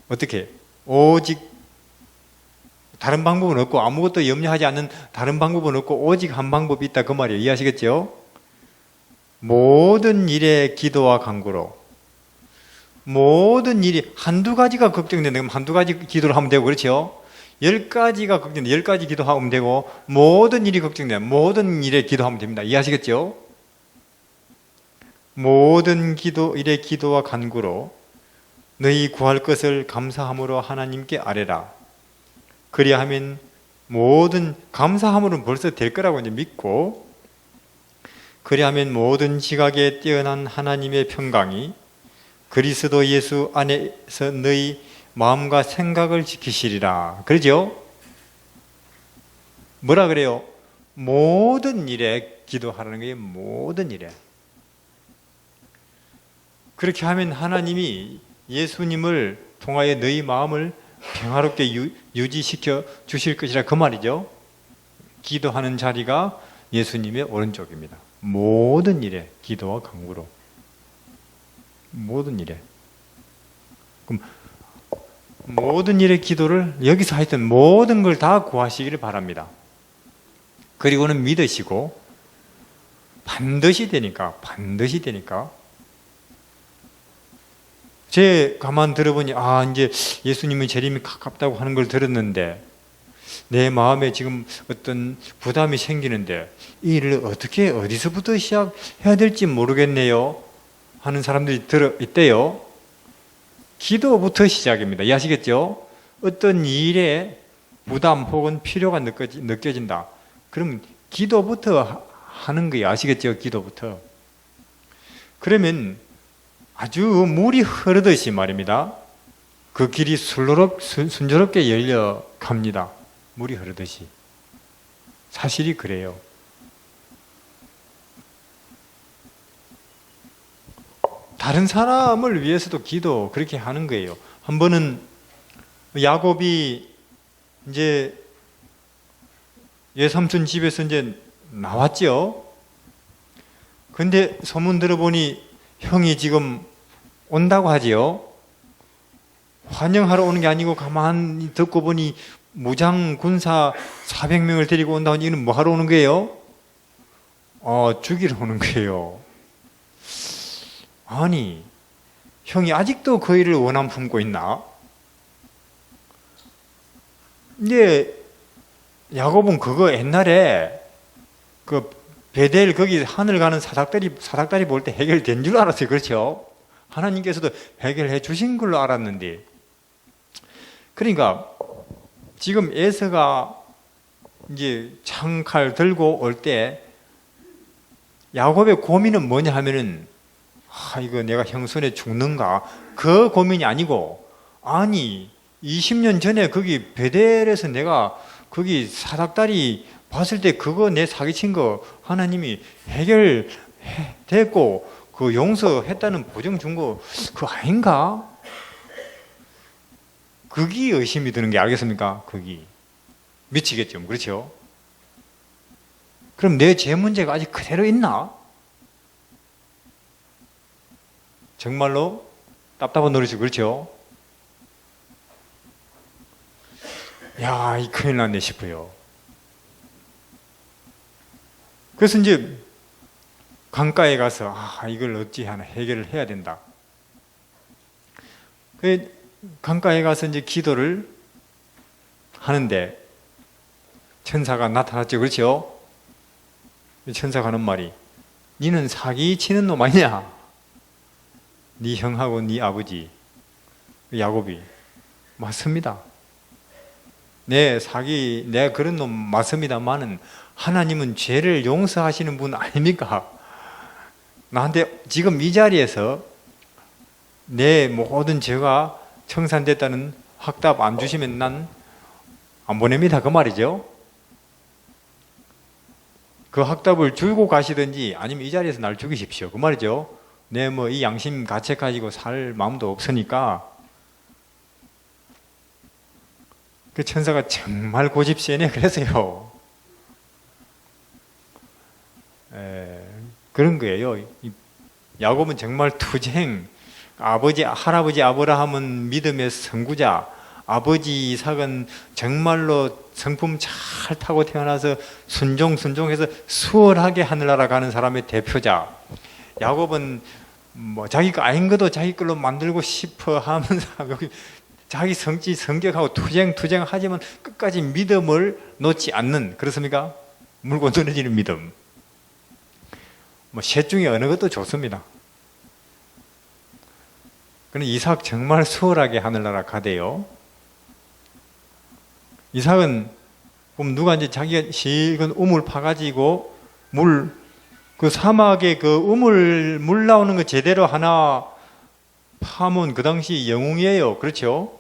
어떻게? 오직 다른 방법은 없고 아무것도 염려하지 않는 다른 방법은 없고 오직 한 방법이 있다 그 말이에요. 이해하시겠죠? 모든 일에 기도와 간구로 모든 일이 한두 가지가 걱정된다 그러면 한두 가지 기도를 하면 되고 그렇죠? 10가지가 걱정된다 10가지 기도하면 되고 모든 일이 걱정된다 모든 일에 기도하면 됩니다. 이해하시겠죠? 모든 일에 기도와 간구로 너희 구할 것을 감사함으로 하나님께 아뢰라. 그리하면 모든 감사함으로는 벌써 될 거라고 이제 믿고 그리하면 모든 지각에 뛰어난 하나님의 평강이 그리스도 예수 안에서 너희 마음과 생각을 지키시리라. 그러죠? 뭐라 그래요? 모든 일에 기도하라는 게 모든 일에. 그렇게 하면 하나님이 예수님을 통하여 너희 마음을 평화롭게 유지시켜 주실 것이라 그 말이죠. 기도하는 자리가 예수님의 오른쪽입니다. 모든 일에 기도와 간구로 모든 일에 그럼 모든 일의 기도를 여기서 하여튼 모든 걸 다 구하시기를 바랍니다. 그리고는 믿으시고 반드시 되니까 제 가만 들어보니 이제 예수님의 재림이 가깝다고 하는 걸 들었는데 내 마음에 지금 어떤 부담이 생기는데 이 일을 어떻게 어디서부터 시작해야 될지 모르겠네요 하는 사람들이 있대요. 기도부터 시작입니다. 이해하시겠죠? 어떤 일에 부담 혹은 필요가 느껴진다. 그럼 기도부터 하는 거예요. 아시겠죠? 기도부터. 그러면 아주 물이 흐르듯이 말입니다. 그 길이 순조롭게 열려 갑니다. 물이 흐르듯이. 사실이 그래요. 다른 사람을 위해서도 기도 그렇게 하는 거예요. 한 번은 야곱이 이제 외삼촌 집에서 이제 나왔죠. 근데 소문 들어보니 형이 지금 온다고 하지요. 환영하러 오는 게 아니고 가만히 듣고 보니 무장 군사 400명을 데리고 온다고 하니 이는 뭐 하러 오는 거예요? 죽이러 오는 거예요. 아니, 형이 아직도 그 일을 원함 품고 있나? 이제 야곱은 그거 옛날에 그 베델 거기 하늘 가는 사닥다리 볼 때 해결된 줄 알았어요. 그렇죠? 하나님께서도 해결해 주신 걸로 알았는데. 그러니까 지금 에서가 이제 창칼 들고 올 때 야곱의 고민은 뭐냐 하면은 이거 내가 형 손에 죽는가? 그 고민이 아니고, 아니 20년 전에 거기 베델에서 내가 거기 사닥다리 봤을 때 그거 내 사기친 거 하나님이 해결됐고 그 용서했다는 보증 준 거 그거 아닌가? 그게 의심이 드는 게 알겠습니까? 그게 미치겠죠. 그렇죠? 그럼 내 죄 문제가 아직 그대로 있나? 정말로 답답한 노릇이 그렇죠? 야, 이 큰일 났네 싶어요. 그래서 이제 강가에 가서 이걸 어찌 하나 해결을 해야 된다. 그 강가에 가서 이제 기도를 하는데 천사가 나타났죠. 그렇죠? 천사가 하는 말이 니는 사기 치는 놈 아니냐? 네 형하고 네 아버지 야곱이 맞습니다. 내 그런 놈 맞습니다만은 하나님은 죄를 용서하시는 분 아닙니까? 나한테 지금 이 자리에서 내 모든 죄가 청산됐다는 확답 안 주시면 난 안 보냅니다. 그 말이죠. 그 확답을 주고 가시든지 아니면 이 자리에서 날 죽이십시오. 그 말이죠. 내 이 양심 가책 가지고 살 마음도 없으니까. 그 천사가 정말 고집세네 그래서요. 그런 거예요. 야곱은 정말 투쟁. 할아버지 아브라함은 믿음의 선구자. 아버지 이삭은 정말로 성품 잘 타고 태어나서 순종해서 수월하게 하늘나라 가는 사람의 대표자. 야곱은 자기 거 아닌 것도 자기 걸로 만들고 싶어 하면서 자기 성격하고 투쟁하지만 끝까지 믿음을 놓지 않는, 그렇습니까? 물고 늘어지는 믿음. 셋 중에 어느 것도 좋습니다. 그런데 이삭 정말 수월하게 하늘나라 가대요. 이삭은 누가 이제 자기가 실은 우물 파가지고 그 사막에 그 물 나오는 거 제대로 하나 파면 그 당시 영웅이에요. 그렇죠?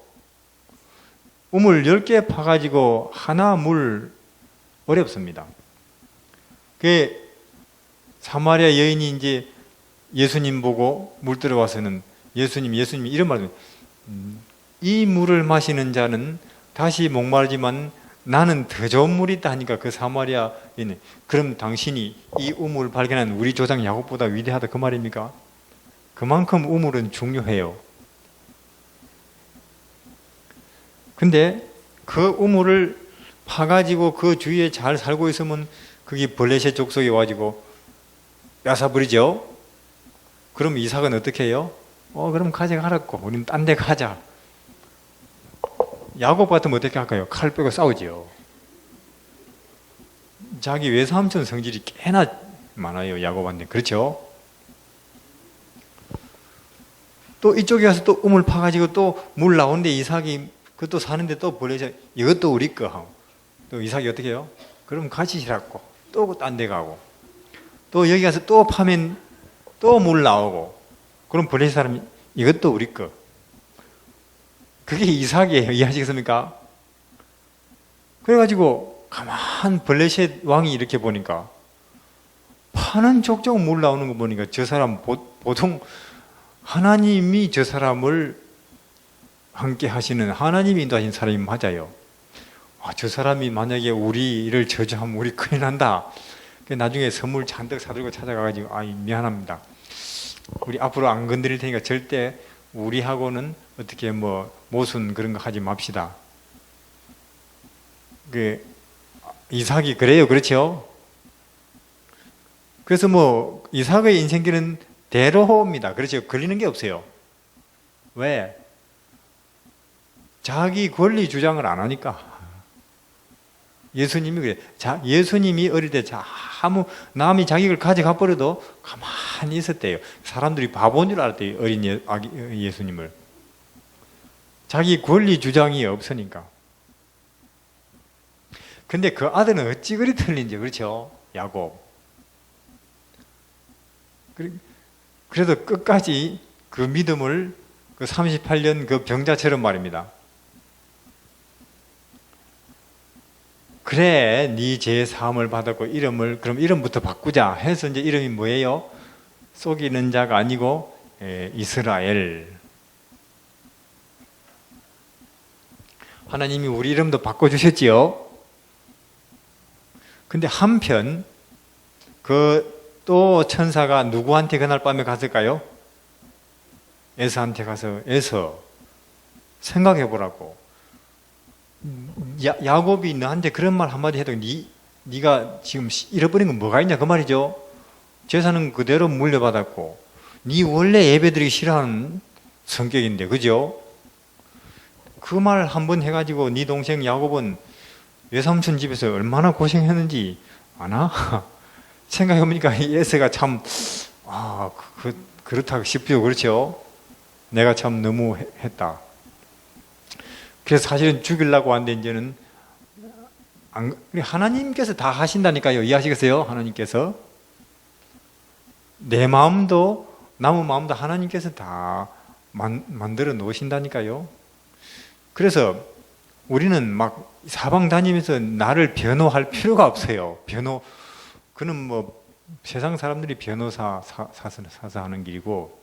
우물 10개 파가지고 하나 물 어렵습니다. 그 사마리아 여인이 이제 예수님 보고 물 들어와서는 예수님이 이런 말을 이 물을 마시는 자는 다시 목마르지만 나는 더 좋은 물이 있다 하니까 그 사마리아인은 그럼 당신이 이 우물을 발견한 우리 조상 야곱보다 위대하다 그 말입니까? 그만큼 우물은 중요해요. 근데 그 우물을 파가지고 그 주위에 잘 살고 있으면 그게 블레셋 족속이 와가지고 뺏어버리죠. 그럼 이삭은 어떻게 해요? 그럼 가져가라고 우리는 딴 데 가자. 야곱 같으면 어떻게 할까요? 칼 빼고 싸우지요. 자기 외삼촌 성질이 꽤나 많아요. 야곱한테. 그렇죠? 또 이쪽에 가서 또 우물 파가지고 또 물 나오는데 이삭이 그것도 사는데 또 벌레져 이것도 우리 거 하고 또 이삭이 어떻게 해요? 그럼 같이 싫었고 또 딴 데 가고 또 여기 가서 또 파면 또 물 나오고 그럼 벌레 사람이 이것도 우리 거. 그게 이삭이에요. 이해하시겠습니까? 그래가지고 가만 블레셋 왕이 이렇게 보니까 파는 족족 물 나오는 거 보니까 저 사람 보통 하나님이 저 사람을 함께 하시는 하나님이 인도하신 사람이 맞아요. 저 사람이 만약에 우리를 저주하면 우리 큰일 난다. 나중에 선물 잔뜩 사들고 찾아가가지고 미안합니다. 우리 앞으로 안 건드릴 테니까 절대 우리하고는 어떻게 모순 그런 거 하지 맙시다. 이삭이 그래요. 그렇죠? 그래서 이삭의 인생길은 대로입니다. 그렇죠? 걸리는 게 없어요. 왜? 자기 권리 주장을 안 하니까. 예수님이 그래. 예수님이 어릴 때 아무 남이 자기 걸 가져가 버려도 가만히 있었대요. 사람들이 바보인 줄 알았대요. 어린 예수님을. 자기 권리 주장이 없으니까. 근데 그 아들은 어찌 그리 틀린지, 그렇죠? 야곱. 그래도 끝까지 그 믿음을 그 38년 그 병자처럼 말입니다. 그래, 네 죄 사함을 받았고 그럼 이름부터 바꾸자 해서 이제 이름이 뭐예요? 속이는 자가 아니고 이스라엘. 하나님이 우리 이름도 바꿔주셨지요. 근데 한편 또 천사가 누구한테 그날 밤에 갔을까요? 에서한테 가서 에서 생각해 보라고. 야곱이 너한테 그런 말 한마디 해도 네가 지금 잃어버린 건 뭐가 있냐 그 말이죠. 재산은 그대로 물려받았고 네 원래 예배드리기 싫어하는 성격인데, 그죠? 그 말 한번 해가지고 네 동생 야곱은 외삼촌 집에서 얼마나 고생했는지 아나? 생각해보니까 에서가 참 그렇다고 싶죠. 그렇죠? 내가 참 너무 했다. 그래서 사실은 죽이려고 왔는데 이제는 하나님께서 다 하신다니까요. 이해하시겠어요? 하나님께서 내 마음도 남의 마음도 하나님께서 다 만들어 놓으신다니까요. 그래서 우리는 막 사방 다니면서 나를 변호할 필요가 없어요. 그는 세상 사람들이 변호사 사서 하는 길이고,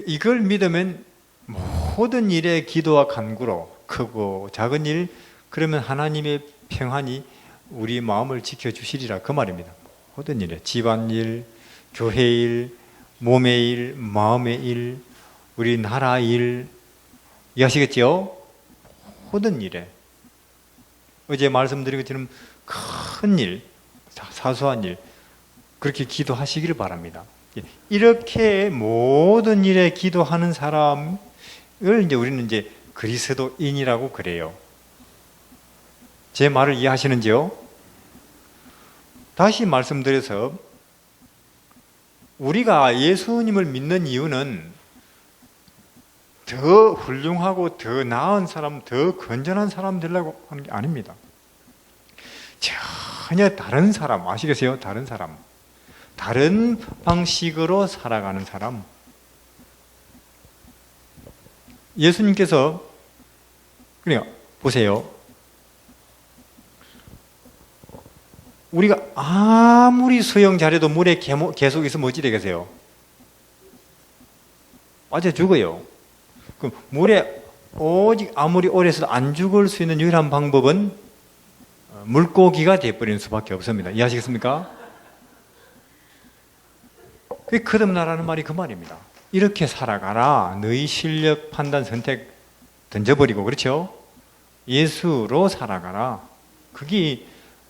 이걸 믿으면 모든 일에 기도와 간구로 크고 작은 일, 그러면 하나님의 평안이 우리 마음을 지켜주시리라 그 말입니다. 모든 일에 집안일, 교회일, 몸의 일, 마음의 일, 우리 나라 일, 이해하시겠죠? 모든 일에. 어제 말씀드린 것처럼 큰 일, 사소한 일, 그렇게 기도하시기를 바랍니다. 이렇게 모든 일에 기도하는 사람을 이제 우리는 이제 그리스도인이라고 그래요. 제 말을 이해하시는지요? 다시 말씀드려서 우리가 예수님을 믿는 이유는 더 훌륭하고 더 나은 사람, 더 건전한 사람 되려고 하는 게 아닙니다. 전혀 다른 사람, 아시겠어요? 다른 사람. 다른 방식으로 살아가는 사람. 예수님께서, 그래요. 보세요. 우리가 아무리 수영 잘해도 물에 계속 있으면 어찌 되겠어요? 빠져 죽어요. 그럼 물에 오직 아무리 오래 있어도 안 죽을 수 있는 유일한 방법은 물고기가 되어버리는 수밖에 없습니다. 이해하시겠습니까? 그게 거듭나라는 말이 그 말입니다. 이렇게 살아가라. 너희 실력, 판단, 선택 던져버리고, 그렇죠? 예수로 살아가라. 그게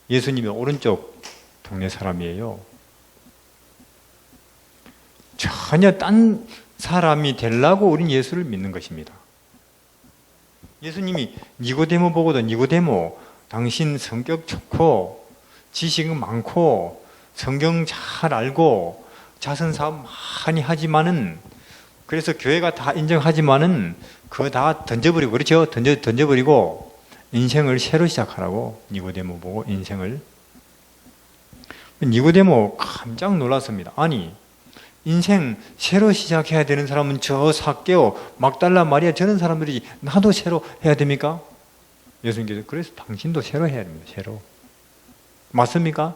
예수님의 오른쪽 동네 사람이에요. 전혀 딴 사람이 되려고 우린 예수를 믿는 것입니다. 예수님이 니고데모 보고도 니고데모, 당신 성격 좋고 지식은 많고 성경 잘 알고 자선 사업 많이 하지만은, 그래서 교회가 다 인정하지만은 그거 다 던져버리고, 그렇죠? 던져버리고 인생을 새로 시작하라고. 니고데모 보고 인생을. 니고데모 깜짝 놀랐습니다. 아니, 인생 새로 시작해야 되는 사람은 저 삭개오, 막달라 마리아 저런 사람들이지, 나도 새로 해야 됩니까? 예수님께서 그래서 당신도 새로 해야 됩니다. 새로. 맞습니까?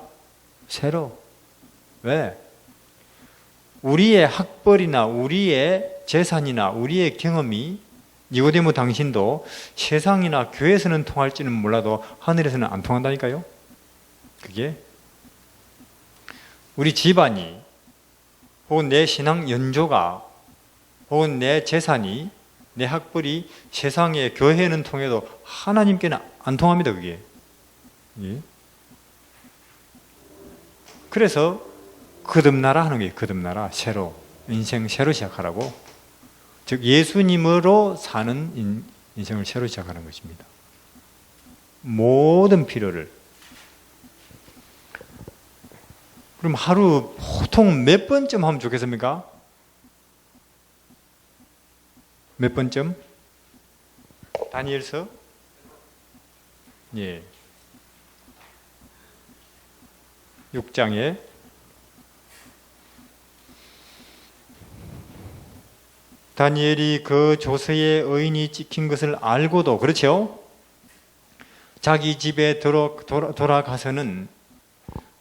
새로. 왜? 우리의 학벌이나 우리의 재산이나 우리의 경험이, 니고데모 당신도 세상이나 교회에서는 통할지는 몰라도 하늘에서는 안 통한다니까요. 그게 우리 집안이, 혹은 내 신앙 연조가, 혹은 내 재산이, 내 학벌이 세상의 교회는 통해도 하나님께는 안 통합니다. 그게. 예? 그래서 거듭나라 하는 거예요. 거듭나라. 새로. 인생 새로 시작하라고. 즉 예수님으로 사는 인생을 새로 시작하는 것입니다. 모든 필요를. 그럼 하루 보통 몇 번쯤 하면 좋겠습니까? 몇 번쯤? 다니엘서? 예. 6장에 다니엘이 그 조서에 의인이 찍힌 것을 알고도, 그렇죠? 자기 집에 돌아가서는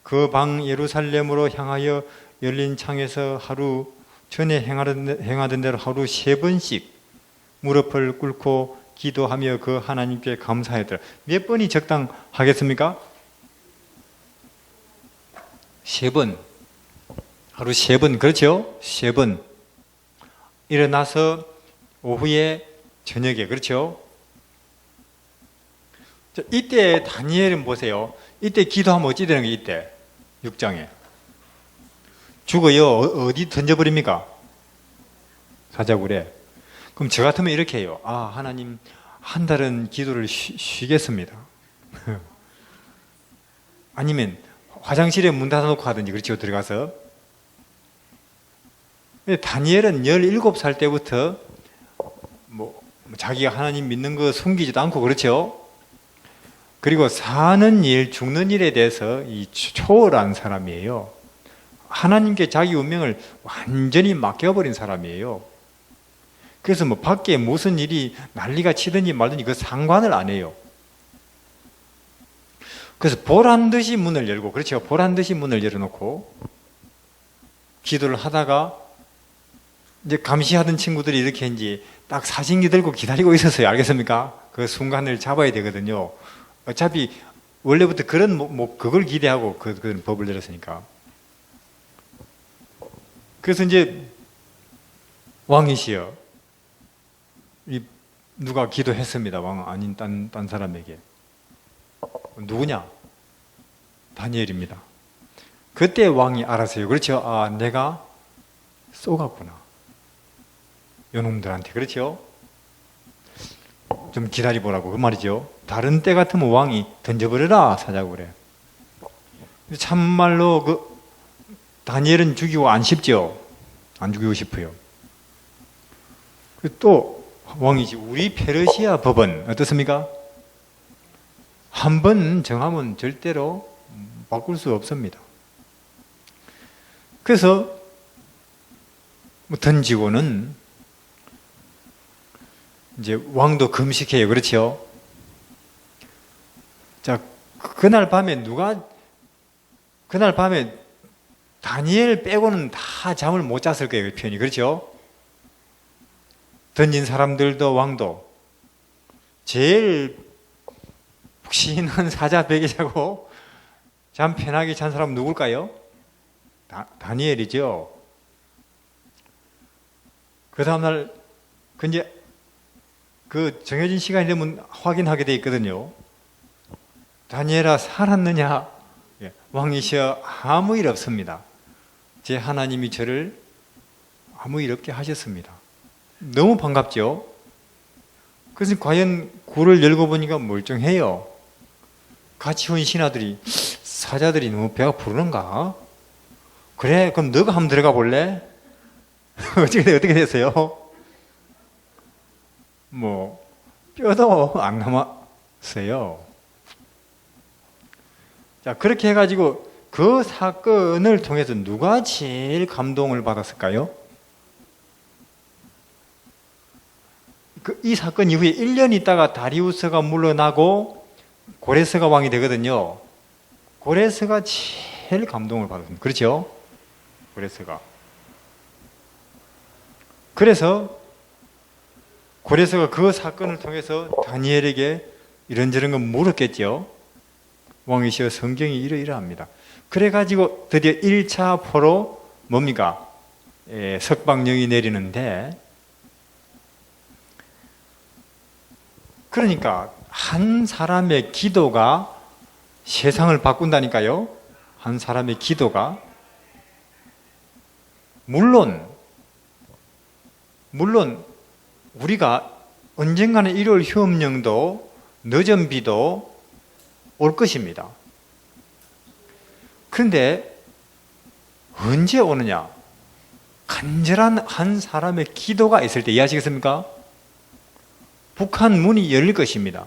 그 방 예루살렘으로 향하여 열린 창에서 하루 전에 행하던 대로 하루 3번씩 무릎을 꿇고 기도하며 그 하나님께 감사하더라. 몇 번이 적당하겠습니까? 3번. 하루 3번, 그렇죠? 3번. 일어나서 오후에 저녁에, 그렇죠? 이때 다니엘은 보세요. 이때 기도하면 어찌 되는 거예요? 이때 6장에 죽어요. 어디 던져버립니까? 사자굴에. 그럼 저 같으면 이렇게 해요. 아, 하나님, 한 달은 기도를 쉬겠습니다. 아니면 화장실에 문 닫아놓고 하든지, 그렇죠? 들어가서. 다니엘은 17살 때부터 자기가 하나님 믿는 거 숨기지도 않고, 그렇죠? 그리고 사는 일, 죽는 일에 대해서 초월한 사람이에요. 하나님께 자기 운명을 완전히 맡겨버린 사람이에요. 그래서 밖에 무슨 일이 난리가 치든지 말든지 그 상관을 안 해요. 그래서 보란듯이 문을 열고, 그렇죠? 보란듯이 문을 열어놓고 기도를 하다가 이제 감시하던 친구들이 이렇게 이제 딱 사진기 들고 기다리고 있었어요. 알겠습니까? 그 순간을 잡아야 되거든요. 어차피 원래부터 그걸 기대하고 그런 법을 내렸으니까. 그래서 이제 왕이시여, 누가 기도했습니다. 왕 아닌 딴 사람에게. 누구냐? 다니엘입니다. 그때 왕이 알았어요. 그렇죠? 아, 내가 쏘갔구나. 요놈들한테. 그렇죠? 좀 기다려보라고 그 말이죠. 다른 때 같으면 왕이 던져버려라 사자굴에. 참말로 다니엘은 죽이고 안 싶죠. 안 죽이고 싶어요. 또 왕이지. 우리 페르시아 법은 어떻습니까? 한 번 정하면 절대로 바꿀 수 없습니다. 그래서 던지고는 이제 왕도 금식해요. 그렇죠? 자, 그날 밤에 다니엘 빼고는 다 잠을 못 잤을 거예요. 그 편이. 그렇죠? 던진 사람들도 왕도. 제일 푹신한 사자 베개 자고 잠 편하게 잔 사람은 누굴까요? 다니엘이죠. 그 다음날 그 정해진 시간이 되면 확인하게 돼 있거든요. 다니엘아, 살았느냐? 왕이시여, 아무 일 없습니다. 제 하나님이 저를 아무 일 없게 하셨습니다. 너무 반갑죠? 그래서 과연 굴을 열고 보니까 멀쩡해요. 같이 온 신하들이, 사자들이 너무 배가 부르는가? 그래, 그럼 너가 한번 들어가 볼래? 어떻게 됐어요? 뭐 뼈도 안 남았어요. 자, 그렇게 해가지고 그 사건을 통해서 누가 제일 감동을 받았을까요? 이 사건 이후에 1년 있다가 다리우스가 물러나고 고레스가 왕이 되거든요. 고레스가 제일 감동을 받았습니다. 그렇죠? 고레스가. 그래서 고레스가 그 사건을 통해서 다니엘에게 이런저런 건 물었겠죠. 왕이시여, 성경이 이러이러합니다. 그래가지고 드디어 1차 포로 뭡니까? 석방령이 내리는데, 그러니까 한 사람의 기도가 세상을 바꾼다니까요. 한 사람의 기도가. 물론 우리가 언젠가는 일요일 휴업령도 늦은 비도 올 것입니다. 그런데 언제 오느냐? 간절한 한 사람의 기도가 있을 때, 이해하시겠습니까? 북한 문이 열릴 것입니다.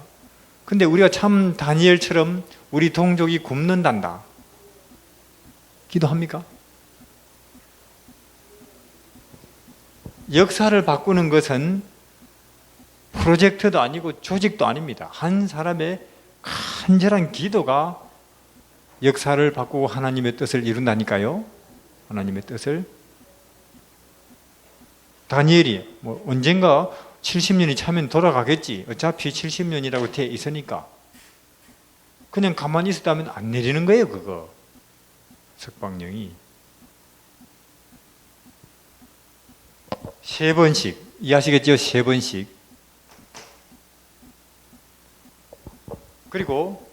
근데 우리가 참 다니엘처럼 우리 동족이 굶는단다. 기도합니까? 역사를 바꾸는 것은 프로젝트도 아니고 조직도 아닙니다. 한 사람의 간절한 기도가 역사를 바꾸고 하나님의 뜻을 이룬다니까요. 하나님의 뜻을. 다니엘이 언젠가 70년이 차면 돌아가겠지. 어차피 70년이라고 돼 있으니까. 그냥 가만히 있었다면 안 내리는 거예요, 그거. 석방령이. 3번씩. 이해하시겠죠? 3번씩. 그리고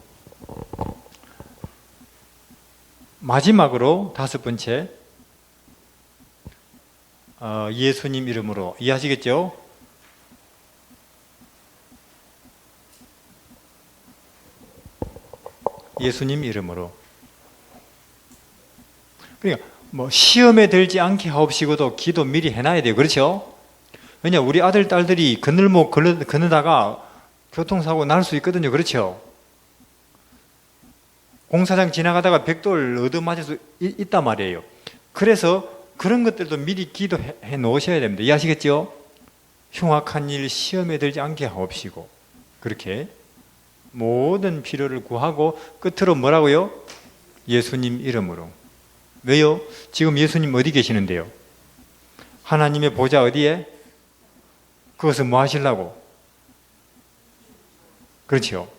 마지막으로 5번째, 예수님 이름으로. 이해하시겠죠? 예수님 이름으로. 그러니까 시험에 들지 않게 하옵시고도 기도 미리 해놔야 돼요. 그렇죠? 왜냐, 우리 아들, 딸들이 그늘목 거느다가 교통사고 날 수 있거든요. 그렇죠? 공사장 지나가다가 벽돌 얻어맞을 수 있단 말이에요. 그래서 그런 것들도 미리 기도해 놓으셔야 됩니다. 이해하시겠죠? 흉악한 일 시험에 들지 않게 하옵시고. 그렇게 모든 필요를 구하고 끝으로 뭐라고요? 예수님 이름으로. 왜요? 지금 예수님 어디 계시는데요? 하나님의 보좌 어디에? 그것은 뭐 하시려고? 그렇죠.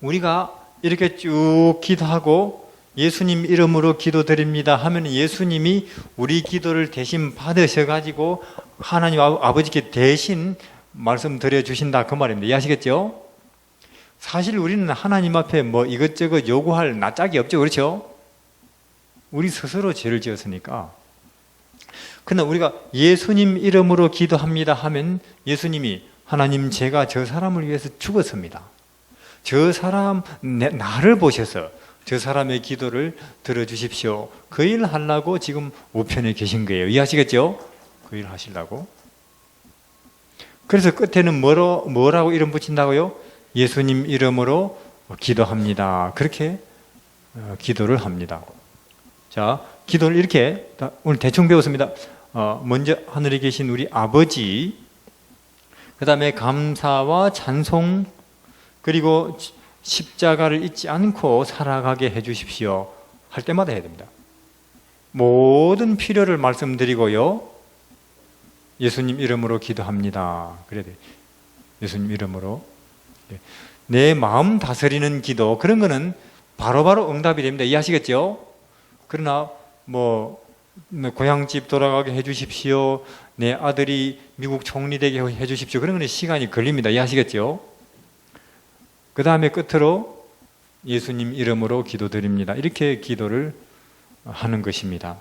우리가 이렇게 쭉 기도하고 예수님 이름으로 기도드립니다 하면 예수님이 우리 기도를 대신 받으셔가지고 하나님 아버지께 대신 말씀 드려주신다, 그 말입니다. 이해하시겠죠? 사실 우리는 하나님 앞에 이것저것 요구할 낯짝이 없죠. 그렇죠? 우리 스스로 죄를 지었으니까. 그러나 우리가 예수님 이름으로 기도합니다 하면 예수님이, 하나님, 제가 저 사람을 위해서 죽었습니다. 저 사람, 나를 보셔서 저 사람의 기도를 들어주십시오. 그 일 하려고 지금 우편에 계신 거예요. 이해하시겠죠? 그 일 하시려고. 그래서 끝에는 뭐라고 이름 붙인다고요? 예수님 이름으로 기도합니다. 그렇게 기도를 합니다. 자, 기도를 이렇게 오늘 대충 배웠습니다. 먼저 하늘에 계신 우리 아버지, 그 다음에 감사와 찬송, 그리고 십자가를 잊지 않고 살아가게 해주십시오. 할 때마다 해야 됩니다. 모든 필요를 말씀드리고요. 예수님 이름으로 기도합니다. 그래야 돼요. 예수님 이름으로. 내 마음 다스리는 기도, 그런 거는 바로바로 응답이 됩니다. 이해하시겠죠? 그러나 고향집 돌아가게 해주십시오. 내 아들이 미국 총리 되게 해주십시오. 그런 거는 시간이 걸립니다. 이해하시겠죠? 그 다음에 끝으로 예수님 이름으로 기도드립니다. 이렇게 기도를 하는 것입니다.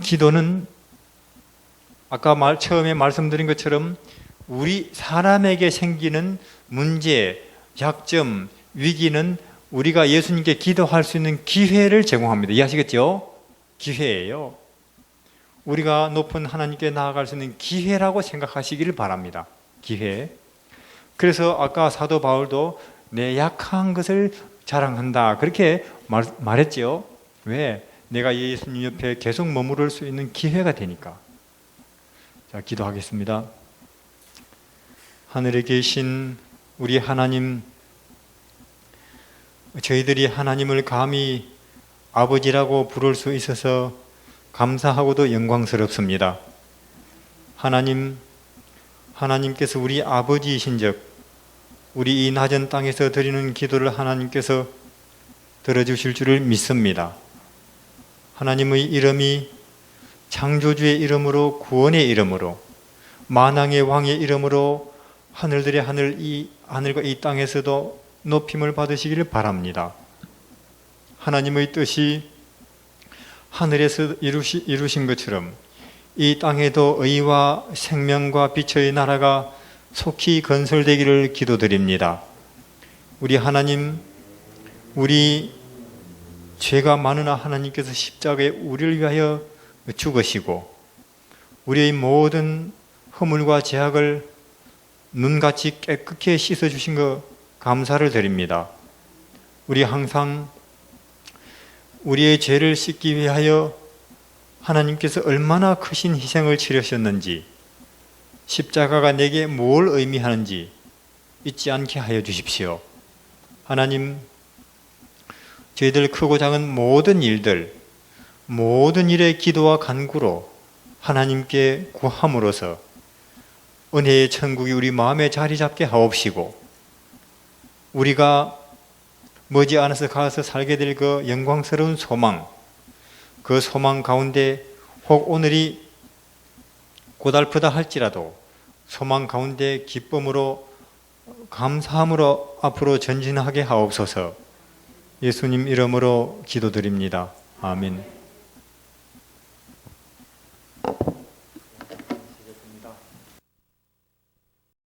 기도는 아까 처음에 말씀드린 것처럼 우리 사람에게 생기는 문제, 약점, 위기는 우리가 예수님께 기도할 수 있는 기회를 제공합니다. 이해하시겠죠? 기회예요. 우리가 높은 하나님께 나아갈 수 있는 기회라고 생각하시기를 바랍니다. 기회. 그래서 아까 사도 바울도 내 약한 것을 자랑한다, 그렇게 말했죠. 왜? 내가 예수님 옆에 계속 머무를 수 있는 기회가 되니까. 자, 기도하겠습니다. 하늘에 계신 우리 하나님, 저희들이 하나님을 감히 아버지라고 부를 수 있어서 감사하고도 영광스럽습니다. 하나님께서 우리 아버지이신즉 우리 이 낮은 땅에서 드리는 기도를 하나님께서 들어주실 줄을 믿습니다. 하나님의 이름이 창조주의 이름으로, 구원의 이름으로, 만왕의 왕의 이름으로 하늘들의 하늘, 이 하늘과 이 땅에서도 높임을 받으시기를 바랍니다. 하나님의 뜻이 하늘에서 이루신 것처럼 이 땅에도 의와 생명과 빛의 나라가 속히 건설되기를 기도드립니다. 우리 하나님, 우리 죄가 많으나 하나님께서 십자가에 우리를 위하여 죽으시고 우리의 모든 허물과 죄악을 눈같이 깨끗게 씻어주신 것 감사를 드립니다. 우리 항상 우리의 죄를 씻기 위하여 하나님께서 얼마나 크신 희생을 치르셨는지, 십자가가 내게 뭘 의미하는지 잊지 않게 하여 주십시오. 하나님, 저희들 크고 작은 모든 일들, 모든 일의 기도와 간구로 하나님께 구함으로써 은혜의 천국이 우리 마음에 자리 잡게 하옵시고, 우리가 머지않아서 가서 살게 될 그 영광스러운 소망, 그 소망 가운데 혹 오늘이 고달프다 할지라도 소망 가운데 기쁨으로, 감사함으로 앞으로 전진하게 하옵소서. 예수님 이름으로 기도드립니다. 아멘.